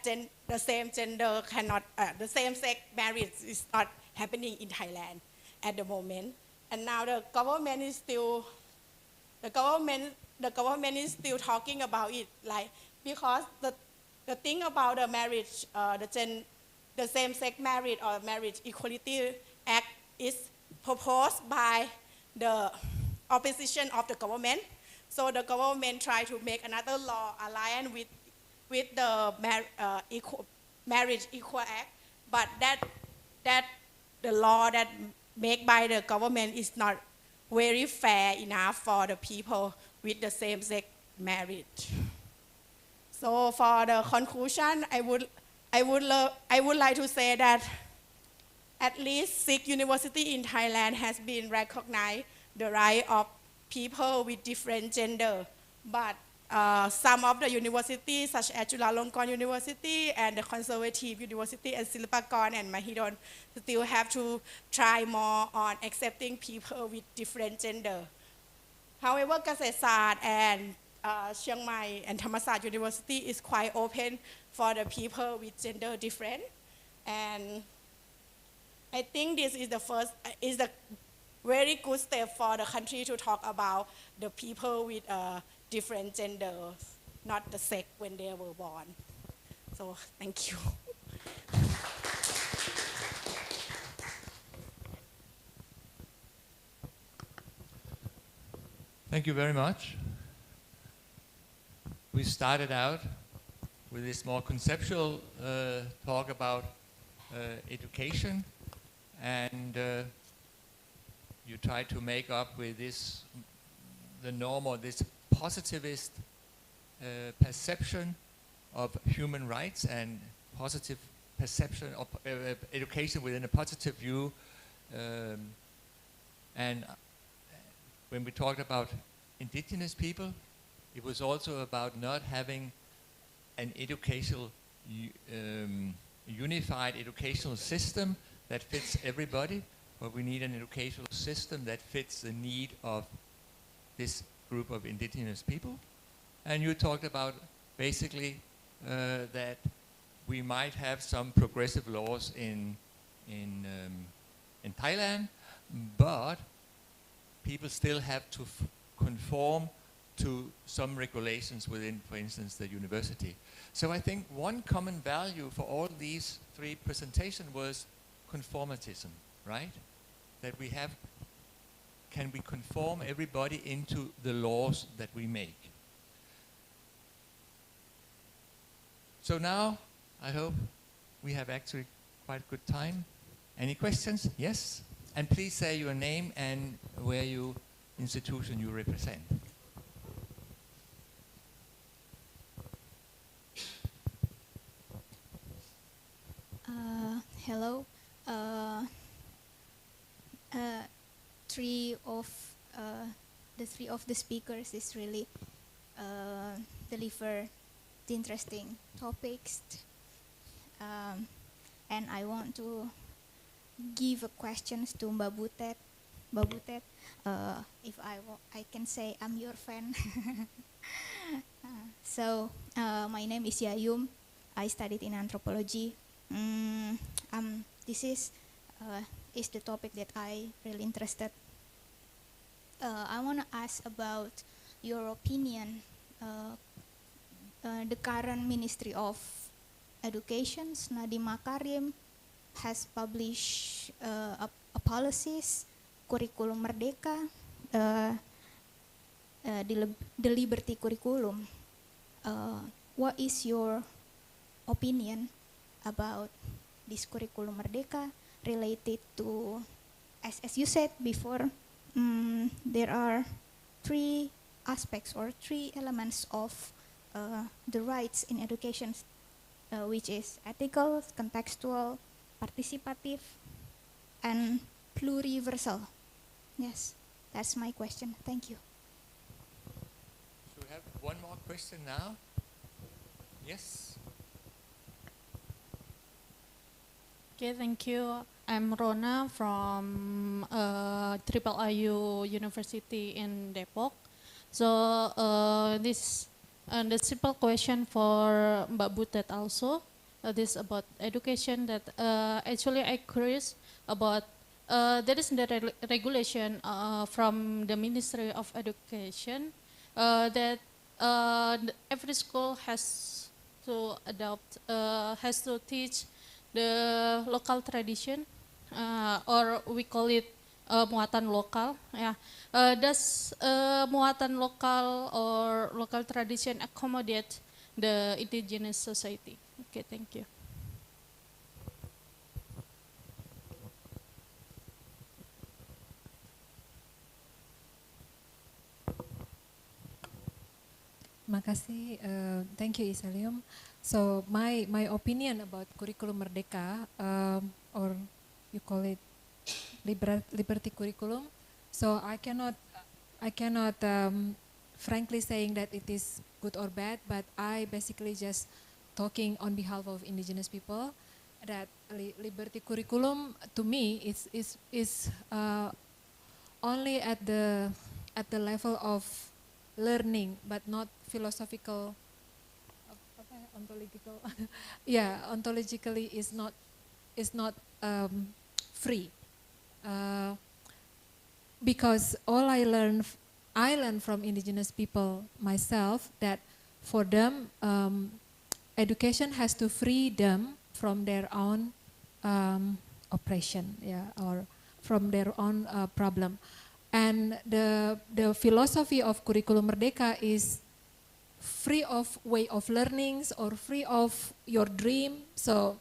the same gender cannot, the same sex marriage is not happening in Thailand at the moment. And now the government is still talking about it, like, because the thing about the marriage, the same sex marriage or marriage equality act is proposed by the opposition of the government. So the government tried to make another law aligned with the Marriage Equal Act, but that the law that made by the government is not very fair enough for the people with the same-sex marriage. So for the conclusion, I would like to say that at least 6 universities in Thailand has been recognized the right of people with different gender, but some of the universities such as Chulalongkorn University and the Conservative University and Silpakorn and Mahidol still have to try more on accepting people with different gender. However, Kasetsart and Chiang Mai and Thammasat University is quite open for the people with gender different, and I think this is the very good step for the country to talk about the people with different genders, not the sex when they were born. So thank you. Thank you very much. We started out with this more conceptual talk about education, and you try to make up with this, the norm, or this positivist perception of human rights and positive perception of education within a positive view. And when we talked about indigenous people, it was also about not having an educational, unified educational system that fits everybody, but we need an educational system that fits the need of this group of indigenous people. And you talked about basically that we might have some progressive laws in Thailand, but people still have to conform to some regulations within, for instance, the university. So I think one common value for all these 3 presentations was conformatism, right? That we have, can we conform everybody into the laws that we make? So now, I hope we have actually quite good time. Any questions? Yes? And please say your name and where you, institution you represent. Hello. The three of the speakers is really deliver the interesting topics, and I want to give a questions to Mbak Butet. Mbak Butet, if I can say I'm your fan. So my name is Yayum. I studied in anthropology. This is the topic that I really interested. I want to ask about your opinion. The current Ministry of Education, Nadiem Makarim, has published a policies, curriculum Merdeka, the liberty curriculum. What is your opinion about this curriculum Merdeka related to, as you said before, there are three aspects or three elements of the rights in education, which is ethical, contextual, participative, and pluriversal. Yes, that's my question. Thank you. So we have one more question now. Yes. Okay, thank you. I'm Rona from Triple IU University in Depok. So this the simple question for Mbak Butet also. This about education that actually I curious about. There is the regulation from the Ministry of Education that every school has to adopt, has to teach the local tradition, or we call it muatan lokal. Yeah. Does muatan lokal or local tradition accommodate the indigenous society? Okay, thank you. Makasih, thank you Isalium. So my opinion about curriculum Merdeka, or you call it liberty curriculum. So I cannot frankly saying that it is good or bad, but I basically just talking on behalf of indigenous people that liberty curriculum to me is only at the level of learning, but not philosophical, ontological. Yeah, ontologically is not free, because all I learned from indigenous people myself that for them education has to free them from their own oppression, yeah, or from their own problem. And the philosophy of curriculum Merdeka is free of way of learnings or free of your dream. So,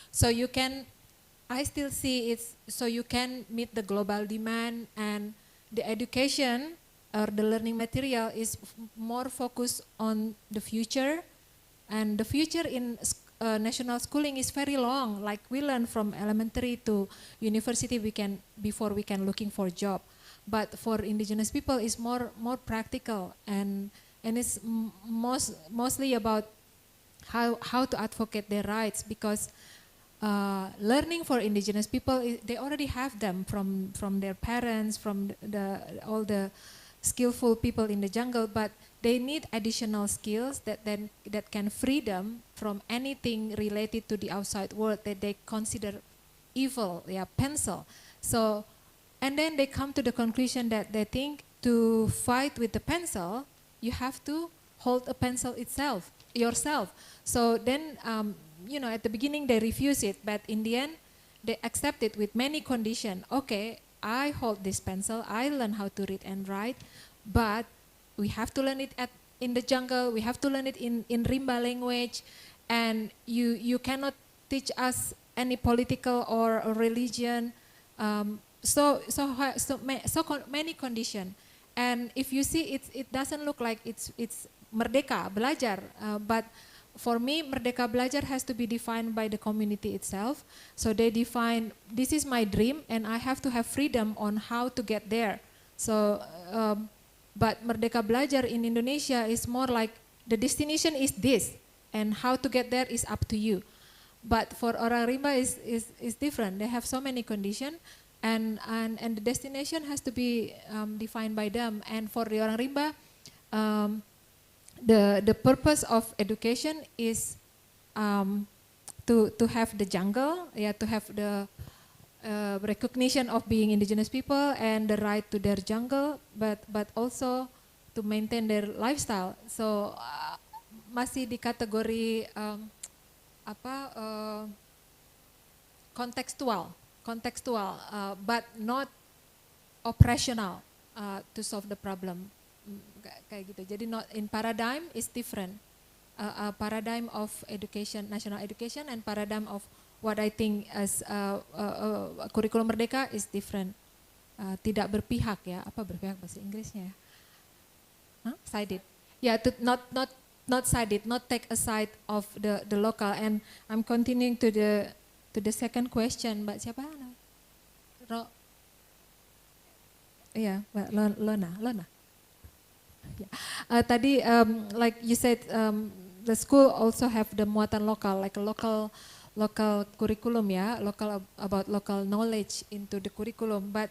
so you can, I still see it's so you can meet the global demand, and the education or the learning material is more focused on the future, and the future in national schooling is very long. Like we learn from elementary to university, before we can looking for job. But for indigenous people, it's more practical, and it's mostly about how to advocate their rights, because learning for indigenous people, they already have them from their parents, from all the skillful people in the jungle, but they need additional skills that can free them from anything related to the outside world that they consider evil, yeah, pencil. So. And then they come to the conclusion that they think to fight with the pencil, you have to hold a pencil yourself. So then, at the beginning they refuse it, but in the end, they accept it with many conditions. Okay, I hold this pencil, I learn how to read and write, but we have to learn it in the jungle, we have to learn it in Rimba language, and you cannot teach us any political or religion. So many conditions, and if you see it doesn't look like it's merdeka belajar, but for me merdeka belajar has to be defined by the community itself. So they define, this is my dream and I have to have freedom on how to get there. So but merdeka belajar in Indonesia is more like the destination is this and how to get there is up to you. But for orang rimba is different. They have so many conditions. And the destination has to be defined by them. And for the orang rimba, the purpose of education is to have the jungle, yeah, to have the recognition of being indigenous people and the right to their jungle, but also to maintain their lifestyle. So masih di kategori kontekstual, but not operational. to solve the problem. Kayak gitu. Jadi not in paradigm is different. Paradigm of education, national education, and paradigm of what I think as kurikulum merdeka is different. Tidak berpihak ya, apa berpihak bahasa Inggrisnya ya? Huh? Sided. Yeah, to not sided, not take a side of the local. And I'm continuing to the second question. Mbak siapa? Yeah, Lona. Yeah. Tadi like you said, the school also have the muatan lokal, like a local curriculum, ya, about local knowledge into the curriculum. But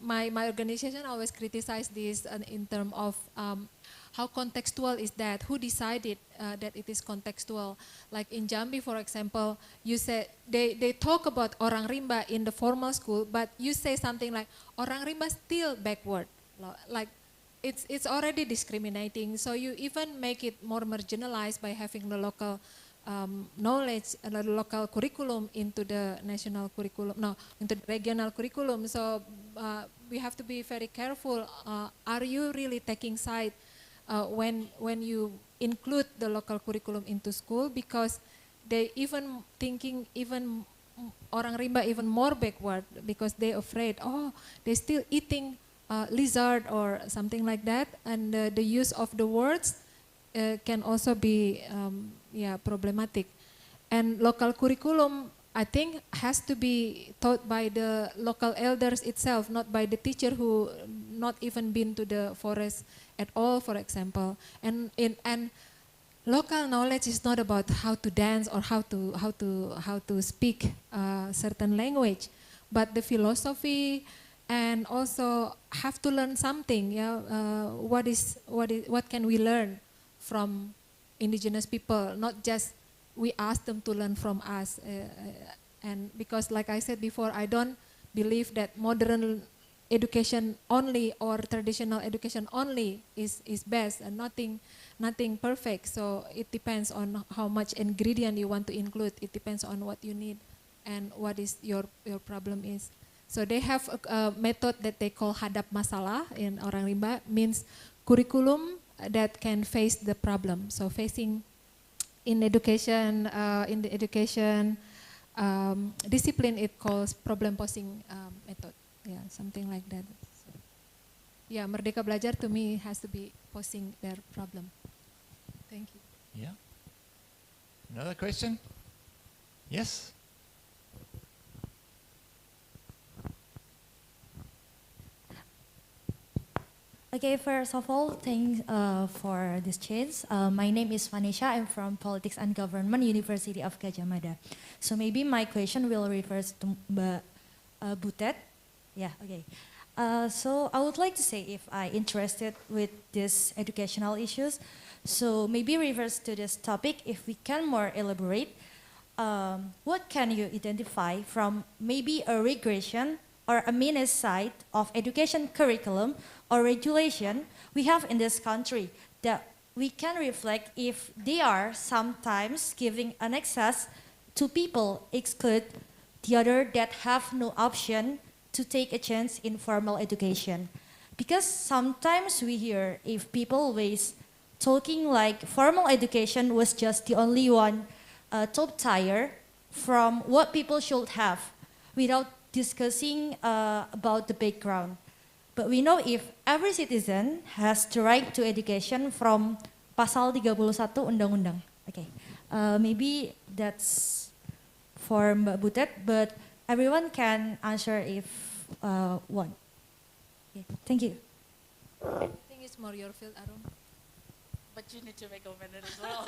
my organization always criticize this in terms of how contextual is that? Who decided that it is contextual? Like in Jambi, for example, you said they talk about orang rimba in the formal school, but you say something like orang rimba still backward, like it's already discriminating. So you even make it more marginalized by having the local knowledge and the local curriculum into the national curriculum, into the regional curriculum. So we have to be very careful. Are you really taking side when you include the local curriculum into school? Because they even thinking even orang rimba even more backward because they afraid, they still eating lizard or something like that, and the use of the words can also be problematic. And local curriculum, I think, has to be taught by the local elders itself, not by the teacher who not even been to the forest at all, for example. And local knowledge is not about how to dance or how to speak certain language, but the philosophy, and also have to learn something. What can we learn from indigenous people? Not just we ask them to learn from us. And because, like I said before, I don't believe that modern education only or traditional education only is best, and nothing perfect. So it depends on how much ingredient you want to include. It depends on what you need and what is your problem is. So they have a method that they call hadap masalah in orang rimba, means curriculum that can face the problem. So facing in education, discipline, it calls problem posing method. Yeah, something like that. So, yeah, Merdeka Belajar to me has to be posing their problem. Thank you. Yeah. Another question? Yes. Okay, first of all, thanks for this chance. My name is Vanisha. I'm from Politics and Government, University of Gajah Mada. So maybe my question will refer to Butet. Yeah, okay. So I would like to say if I interested with these educational issues, so maybe refers to this topic, if we can more elaborate, what can you identify from maybe a regression or a minus side of education curriculum or regulation we have in this country that we can reflect if they are sometimes giving an access to people exclude the other that have no option to take a chance in formal education. Because sometimes we hear if people always talking like formal education was just the only one top tier from what people should have without discussing about the background. But we know if every citizen has the right to education from Pasal 31 Undang-Undang. Okay, maybe that's for Mbak Butet, but everyone can answer if one. Okay, thank you. I think it's more your field, Arum. But you need to recommend it as well.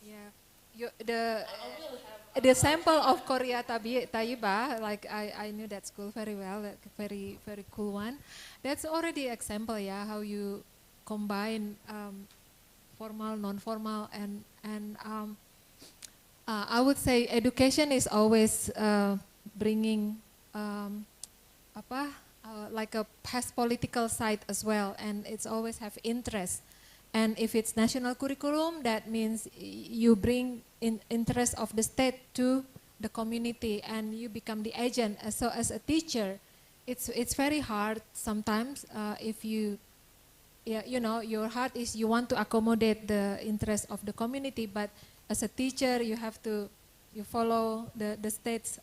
Yeah, the sample of Korea Taiba, like I knew that school very well, that very cool one. That's already example, yeah, how you combine formal, non-formal, and I would say education is always bringing like a past political side as well, and it's always have interest. And if it's national curriculum, that means you bring in interest of the state to the community and you become the agent. So as a teacher, it's very hard sometimes if you, you know, your heart is you want to accommodate the interest of the community, but as a teacher you have to follow the state's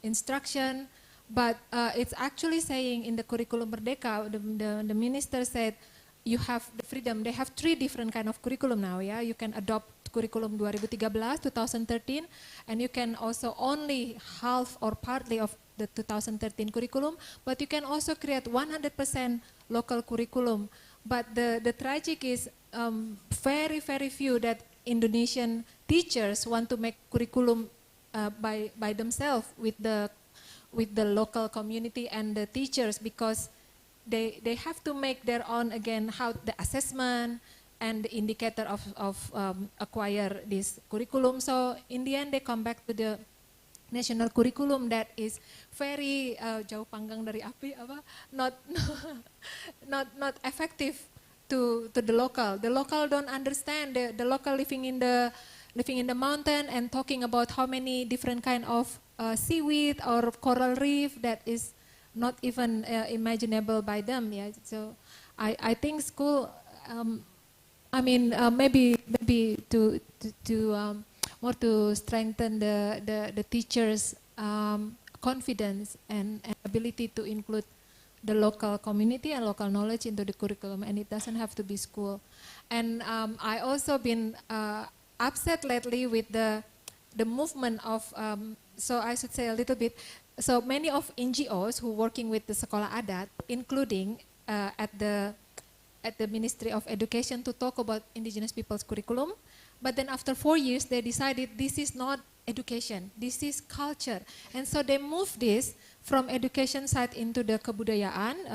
instruction. But it's actually saying in the curriculum Merdeka, the minister said, you have the freedom. They have 3 different kind of curriculum now. Yeah, you can adopt curriculum 2013, 2013, and you can also only half or partly of the 2013 curriculum. But you can also create 100% local curriculum. But the tragic is very few that Indonesian teachers want to make curriculum by themselves with the local community and the teachers, because they have to make their own, again, how the assessment and the indicator of acquire this curriculum. So in the end they come back to the national curriculum that is very jauh panggang dari api, not effective to the local. The local don't understand. The local living in the mountain and talking about how many different kind of seaweed or coral reef that is not even imaginable by them. Yeah, so I think school. I mean, maybe to more to strengthen the teachers' confidence and ability to include the local community and local knowledge into the curriculum, and it doesn't have to be school. And I also been upset lately with the movement of. So I should say a little bit. So many of NGOs who working with the Sekolah Adat, including at the Ministry of Education, to talk about indigenous people's curriculum, but then after 4 years they decided this is not education, this is culture, and so they moved this from education side into the kebudayaan,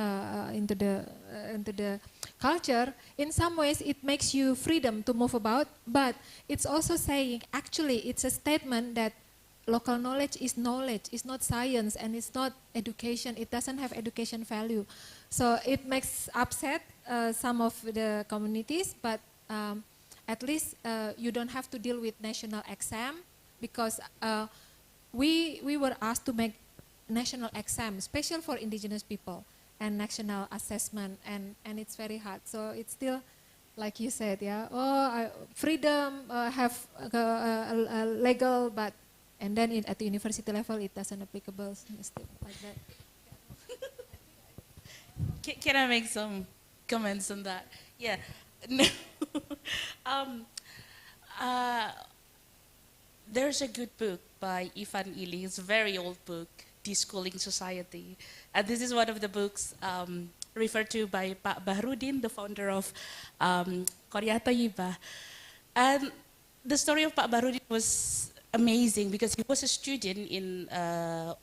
into the culture. In some ways it makes you freedom to move about, but it's also saying actually it's a statement that local knowledge, is not science, and it's not education. It doesn't have education value. So it makes upset some of the communities, but at least you don't have to deal with national exam, because we were asked to make national exam, special for indigenous people, and national assessment, and it's very hard. So it's still, like you said, yeah, freedom, have legal, but and then at the university level, it doesn't applicable, still like that. Can I make some comments on that? Yeah. No. There's a good book by Ivan Ili. It's a very old book, Deschooling Society. And this is one of the books referred to by Pak Bahrudin, the founder of Korea Toyiba. And the story of Pak Bahrudin was amazing, because he was a student in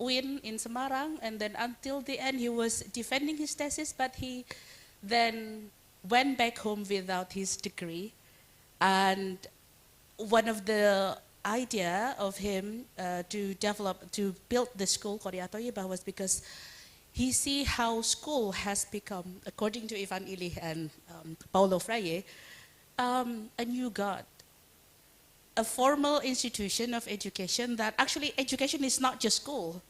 UIN in Semarang, and then until the end he was defending his thesis, but he then went back home without his degree. And one of the idea of him to build the school Korea Toyiba was because he see how school has become, according to Ivan Illich and Paulo Freire, a new god. A formal institution of education that actually education is not just school,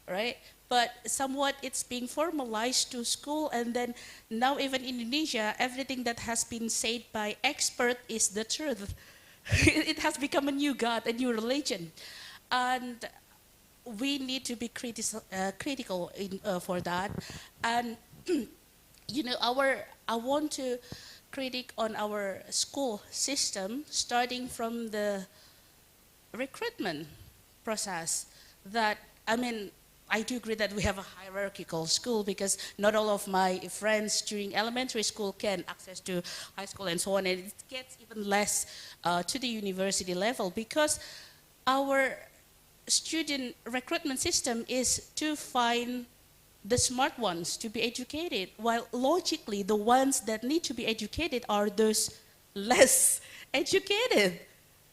right? But somewhat it's being formalized to school, and then now even in Indonesia, everything that has been said by expert is the truth. It has become a new god, a new religion. And we need to be critical for that. And you know, I want to critique on our school system, starting from the recruitment process. That, I mean, I do agree that we have a hierarchical school, because not all of my friends during elementary school can access to high school and so on, and it gets even less to the university level, because our student recruitment system is to find the smart ones to be educated, while logically the ones that need to be educated are those less educated.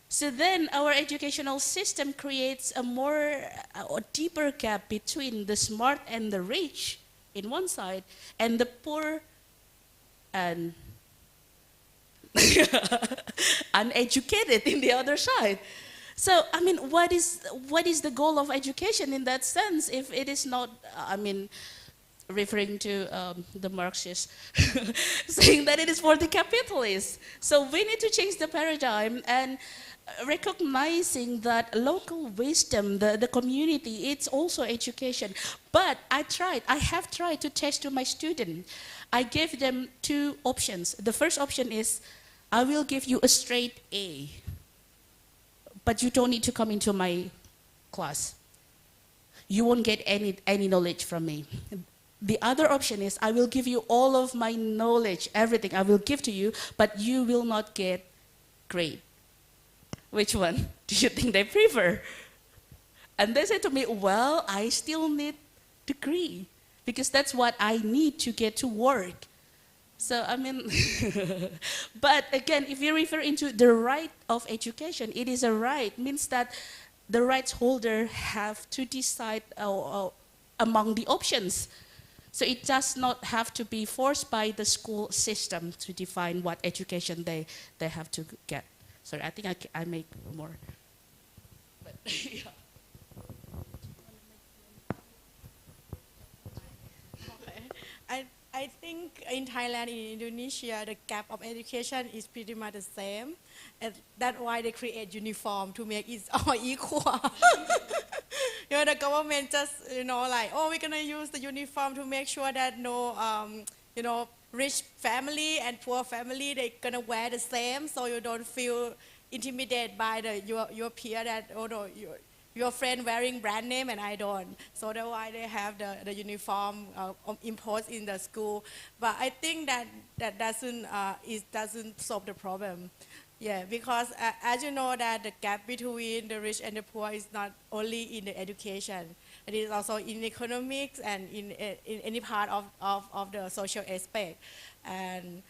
So then our educational system creates a deeper gap between the smart and the rich in one side, and the poor and uneducated in the other side. So, I mean, what is the goal of education in that sense if it is not, I mean, referring to the Marxists, saying that it is for the capitalists. So we need to change the paradigm and recognizing that local wisdom, the community, it's also education. But I have tried to test to my students. I gave them two options. The first option is, I will give you a straight A, but you don't need to come into my class. You won't get any knowledge from me. The other option is, I will give you all of my knowledge, everything I will give to you, but you will not get grade. Which one do you think they prefer? And they said to me, well, I still need degree because that's what I need to get to work. So, I mean, but again, if you refer into the right of education, it is a right, means that the rights holder have to decide among the options. So it does not have to be forced by the school system to define what education they have to get. Sorry, I think I make more. But, yeah. Okay. I think in Thailand, in Indonesia, the gap of education is pretty much the same. And that's why they create uniform to make it all equal. You know, the government just, you know, like, oh, we're going to use the uniform to make sure that no, you know, rich family and poor family, they're going to wear the same so you don't feel intimidated by your peer that, oh no, your friend wearing brand name and I don't. So that's why they have the uniform imposed in the school. But I think that doesn't solve the problem. Yeah, because as you know that the gap between the rich and the poor is not only in the education, it is also in economics and in any part of the social aspect. And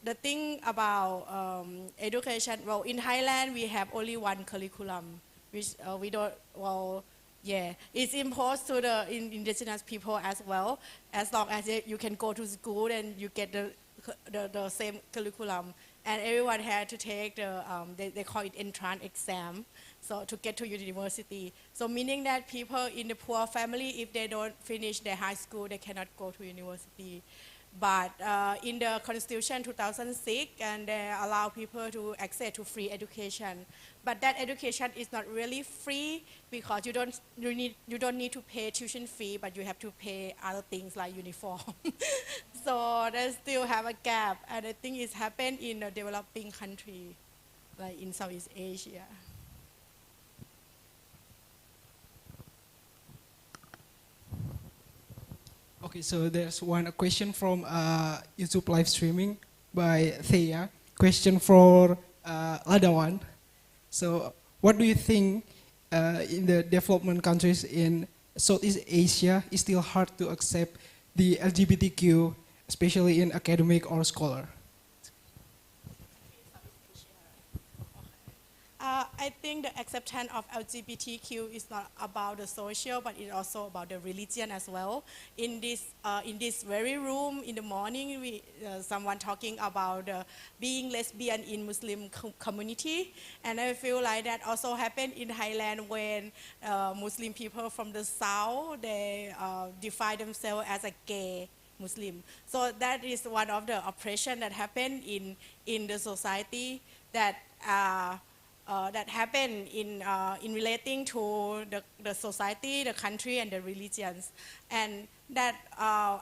the thing about education, well, in Thailand we have only one curriculum, which we don't, well, yeah, it's imposed to the indigenous people as well. As long as you can go to school and you get the same curriculum. And everyone had to take the, they call it entrance exam, so to get to university. So meaning that people in the poor family, if they don't finish their high school, they cannot go to university. But in the Constitution 2006, and they allow people to access to free education. But that education is not really free because you don't need to pay tuition fee, but you have to pay other things like uniform. So they still have a gap, and I think it's happened in a developing country, like in Southeast Asia. Okay, so there's one question from YouTube live streaming by Thea. Question for Ladawan. So, what do you think in the development countries in Southeast Asia is still hard to accept the LGBTQ, especially in academic or scholar? I think the acceptance of LGBTQ is not about the social, but it's also about the religion as well. In this very room in the morning, someone talking about being lesbian in Muslim community, and I feel like that also happened in Thailand when Muslim people from the south, they define themselves as a gay Muslim. So that is one of the oppression that happened in the society that that happened in relating to the society, the country, and the religions. And that,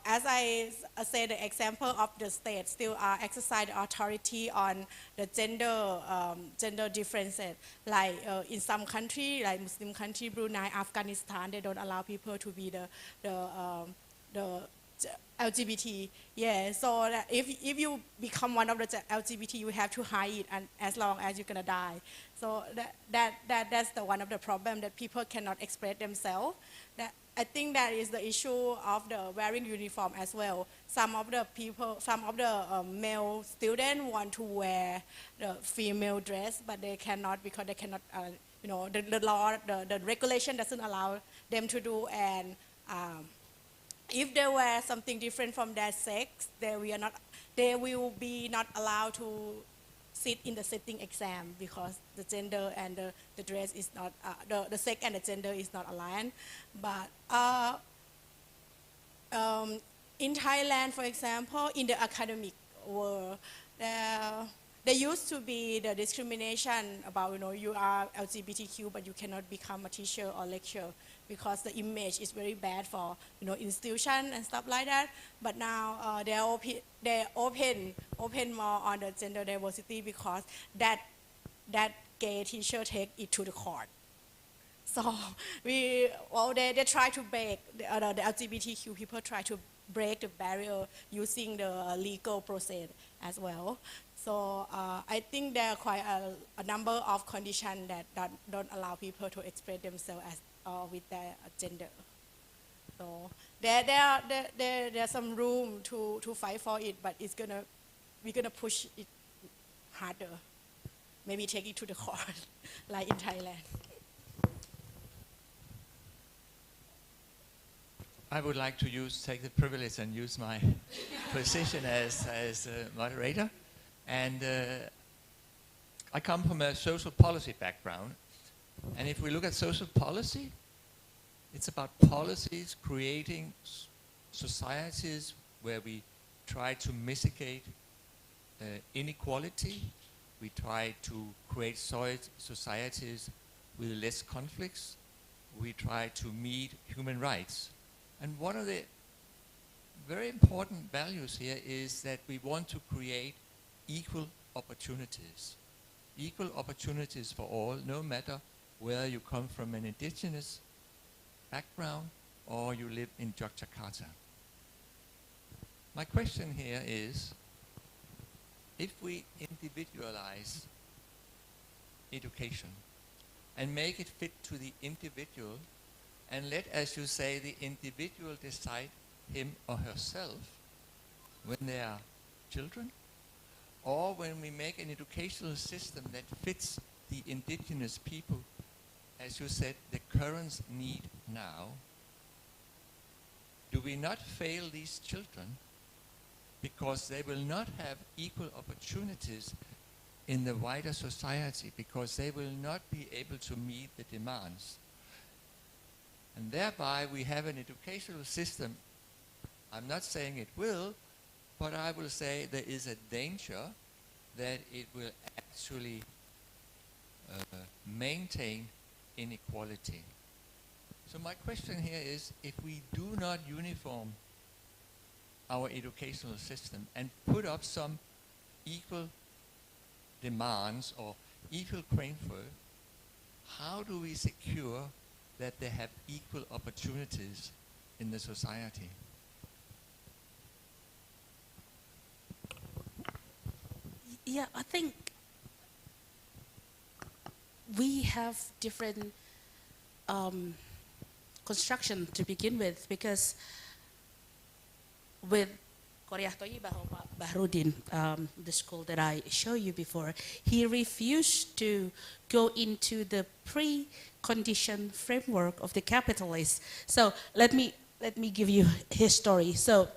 as I said, the example of the state still exercise authority on the gender differences. Like in some country, like Muslim country, Brunei, Afghanistan, they don't allow people to be the LGBT, yeah. So that if you become one of the LGBT, you have to hide it, and as long as you're gonna die. So that's the one of the problem that people cannot express themselves. That I think that is the issue of the wearing uniform as well. Some of the male students want to wear the female dress, but they cannot because they cannot. You know, the law, the regulation doesn't allow them to do, and if they wear something different from their sex, they will be not allowed sit in the sitting exam because the gender and the dress is not, the sex and the gender is not aligned. But in Thailand, for example, in the academic world, there used to be the discrimination about, you are LGBTQ, but you cannot become a teacher or lecturer because the image is very bad for, institution and stuff like that. But now they're open more on the gender diversity because that gay teacher take it to the court. So they try to break, the LGBTQ people try to break the barrier using the legal process as well. So I think there are quite a number of conditions that don't allow people to express themselves as with their gender. So there's some room to fight for it, but we're gonna push it harder. Maybe take it to the court, like in Thailand. I would like to take the privilege and use my position as a moderator. And I come from a social policy background. And if we look at social policy, it's about policies creating societies where we try to mitigate inequality. We try to create societies with less conflicts. We try to meet human rights. And one of the very important values here is that we want to create equal opportunities. Equal opportunities for all, no matter whether you come from an indigenous background or you live in Yogyakarta. My question here is, if we individualize education and make it fit to the individual, and let, as you say, the individual decide him or herself when they are children, or when we make an educational system that fits the indigenous people, as you said, the current need now, do we not fail these children because they will not have equal opportunities in the wider society, because they will not be able to meet the demands? And thereby we have an educational system, I'm not saying it will, but I will say there is a danger that it will actually maintain inequality. So my question here is, if we do not uniform our educational system and put up some equal demands or equal framework, how do we secure that they have equal opportunities in the society? Yeah, I think we have different construction to begin with, because with Korea Bahrudin, the school that I showed you before, he refused to go into the pre-conditioned framework of the capitalists. So let me give you his story. So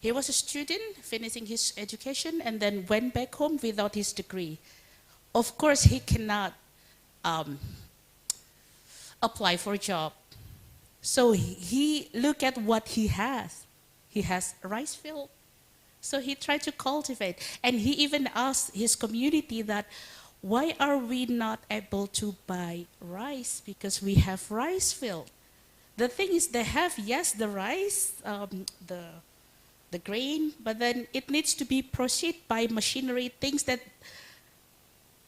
he was a student finishing his education and then went back home without his degree. Of course, he cannot apply for a job. So he looked at what he has. He has a rice field. So he tried to cultivate. And he even asked his community that, why are we not able to buy rice? Because we have rice field. The thing is, they have, yes, the rice, the grain, but then it needs to be processed by machinery, things that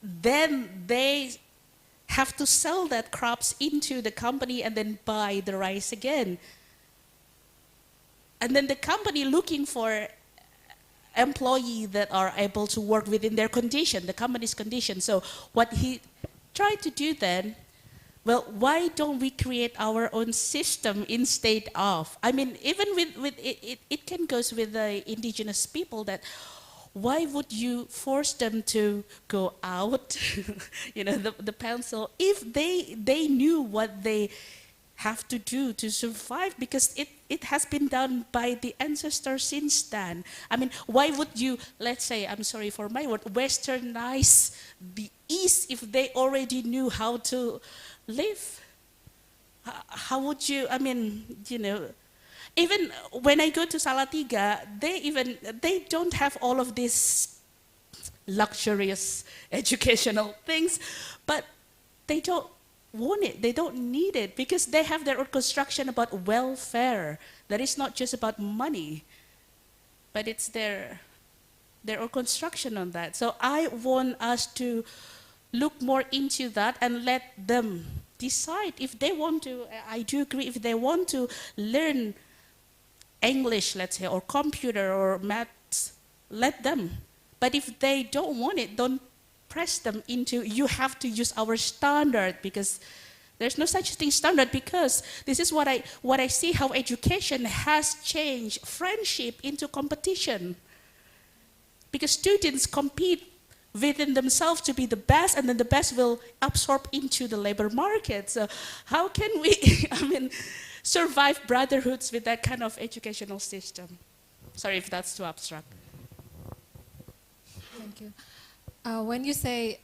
then they have to sell that crops into the company and then buy the rice again. And then the company looking for employees that are able to work within their condition, the company's condition. So what he tried to do then, well, why don't we create our own system instead of, I mean, even with it can goes with the indigenous people, that why would you force them to go out, the pencil, if they knew what they have to do to survive, because it has been done by the ancestors since then. I mean, why would you, let's say, I'm sorry for my word, westernize the East if they already knew how to live? How would you, I mean, you know, even when I go to Salatiga, they don't have all of these luxurious educational things, but they don't want it, they don't need it, because they have their own construction about welfare. That is not just about money, but it's their own construction on that. So I want us to look more into that and let them decide if they want to. I do agree, if they want to learn English, let's say, or computer or maths, let them. But if they don't want it, don't press them into, you have to use our standard, because there's no such thing standard, because this is what I see, how education has changed friendship into competition. Because students compete within themselves to be the best, and then the best will absorb into the labor market. So how can we, I mean, survive brotherhoods with that kind of educational system? Sorry if that's too abstract. Thank you. When you say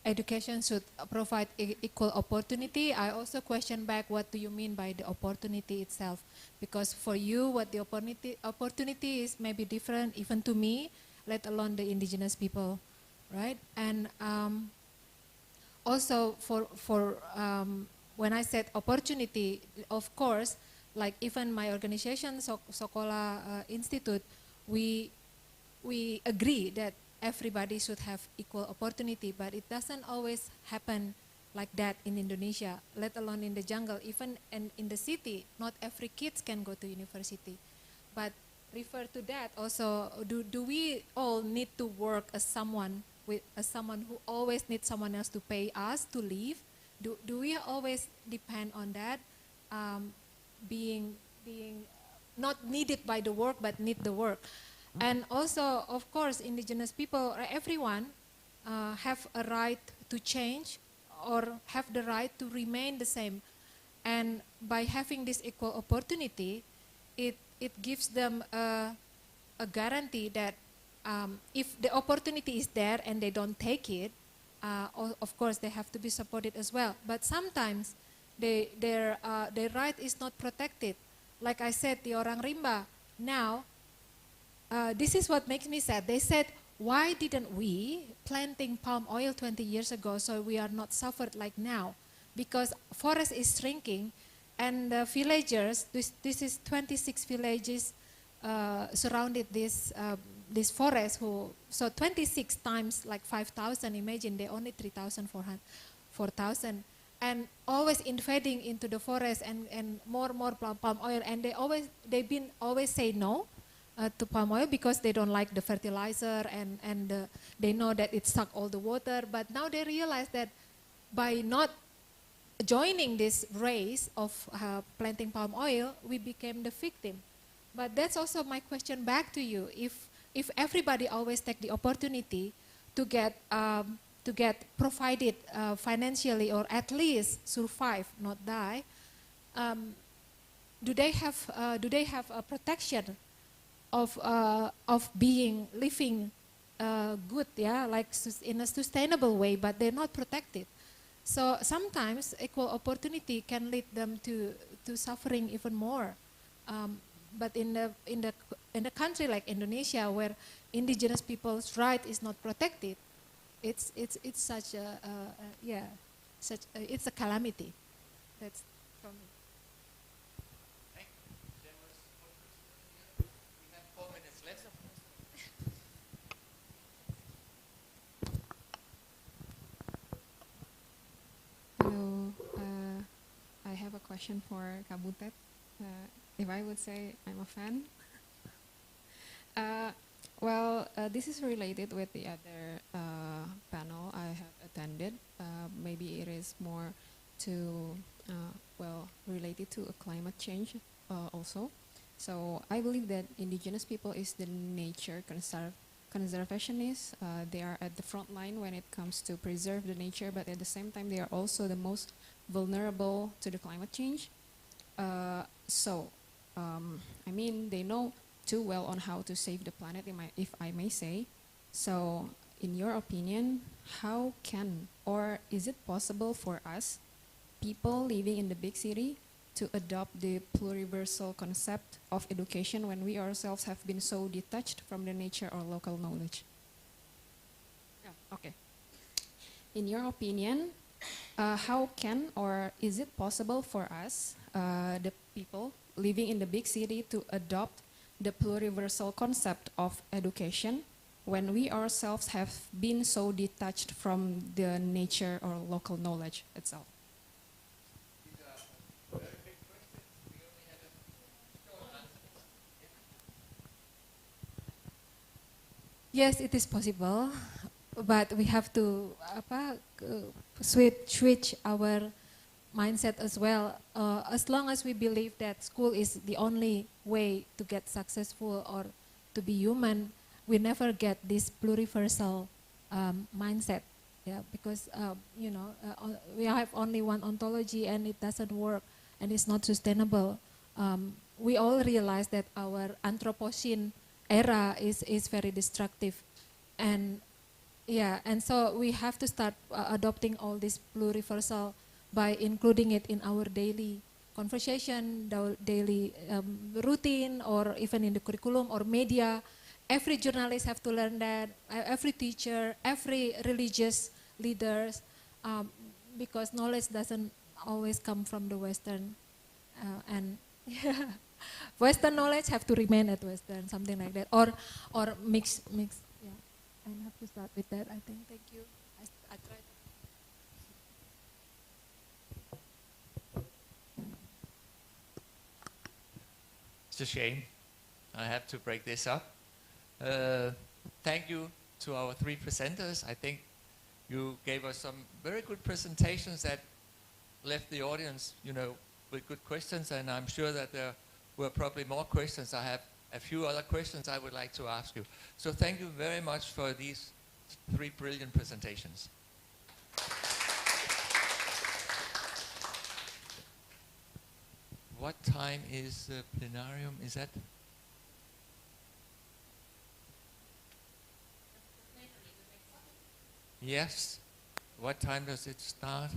education should provide equal opportunity, I also question back, what do you mean by the opportunity itself? Because for you, what the opportunity is may be different even to me, let alone the indigenous people, right? And also for when I said opportunity, of course, like even my organization, Sekolah Institute, we agree that everybody should have equal opportunity, but it doesn't always happen like that in Indonesia, let alone in the jungle. Even in the city, not every kids can go to university. But refer to that also, do we all need to work as someone who always needs someone else to pay us to live? Do we always depend on that, being not needed by the work but need the work? And also, of course, indigenous people, everyone have a right to change or have the right to remain the same. And by having this equal opportunity, it gives them a guarantee that if the opportunity is there and they don't take it, of course they have to be supported as well. But sometimes their right is not protected. Like I said, the orang rimba, now, this is what makes me sad. They said, why didn't we planting palm oil 20 years ago so we are not suffered like now? Because forest is shrinking, and the villagers, this is 26 villages surrounded this forest, so 26 times like 5,000, imagine they only 4,000, and always invading into the forest and more palm oil, and they always say no to palm oil because they don't like the fertilizer, and they know that it sucks all the water. But now they realize that by not joining this race of planting palm oil, we became the victim. But that's also my question back to you. If everybody always take the opportunity to get provided financially, or at least survive, not die, do they have a protection of living good, yeah, like in a sustainable way, but they're not protected. So sometimes equal opportunity can lead them to suffering even more. But in a country like Indonesia, where indigenous people's right is not protected, it's such it's a calamity. That's from me. We have 4 minutes left. Hello, I have a question for Butet. If I would say I'm a fan. This is related with the other panel I have attended. Maybe it is more to, related to a climate change also. So I believe that indigenous people is the nature conservationists. They are at the front line when it comes to preserve the nature, but at the same time they are also the most vulnerable to the climate change. I mean, they know too well on how to save the planet, if I may say. So, in your opinion, how can or is it possible for us, people living in the big city, to adopt the pluriversal concept of education when we ourselves have been so detached from the nature or local knowledge? Yeah, okay. In your opinion, how can or is it possible for us, the people living in the big city, to adopt the pluriversal concept of education when we ourselves have been so detached from the nature or local knowledge itself? Yes, it is possible, but we have to switch our mindset as well. As long as we believe that school is the only way to get successful or to be human, we never get this pluriversal mindset. Yeah, because we have only one ontology and it doesn't work and it's not sustainable. We all realize that our Anthropocene era is very destructive, and so we have to start adopting all this pluriversal by including it in our daily conversation, daily routine, or even in the curriculum or media. Every journalist have to learn that, every teacher, every religious leaders, because knowledge doesn't always come from the Western, and Western knowledge have to remain at Western, something like that, or mix. Yeah, I have to start with that. I think. Thank you. I try to. It's a shame. I have to break this up. Thank you to our three presenters. I think you gave us some very good presentations that left the audience, with good questions, and I'm sure that there were probably more questions. I have a few other questions I would like to ask you. So thank you very much for these three brilliant presentations. What time is the plenarium? Is that? Yes. What time does it start?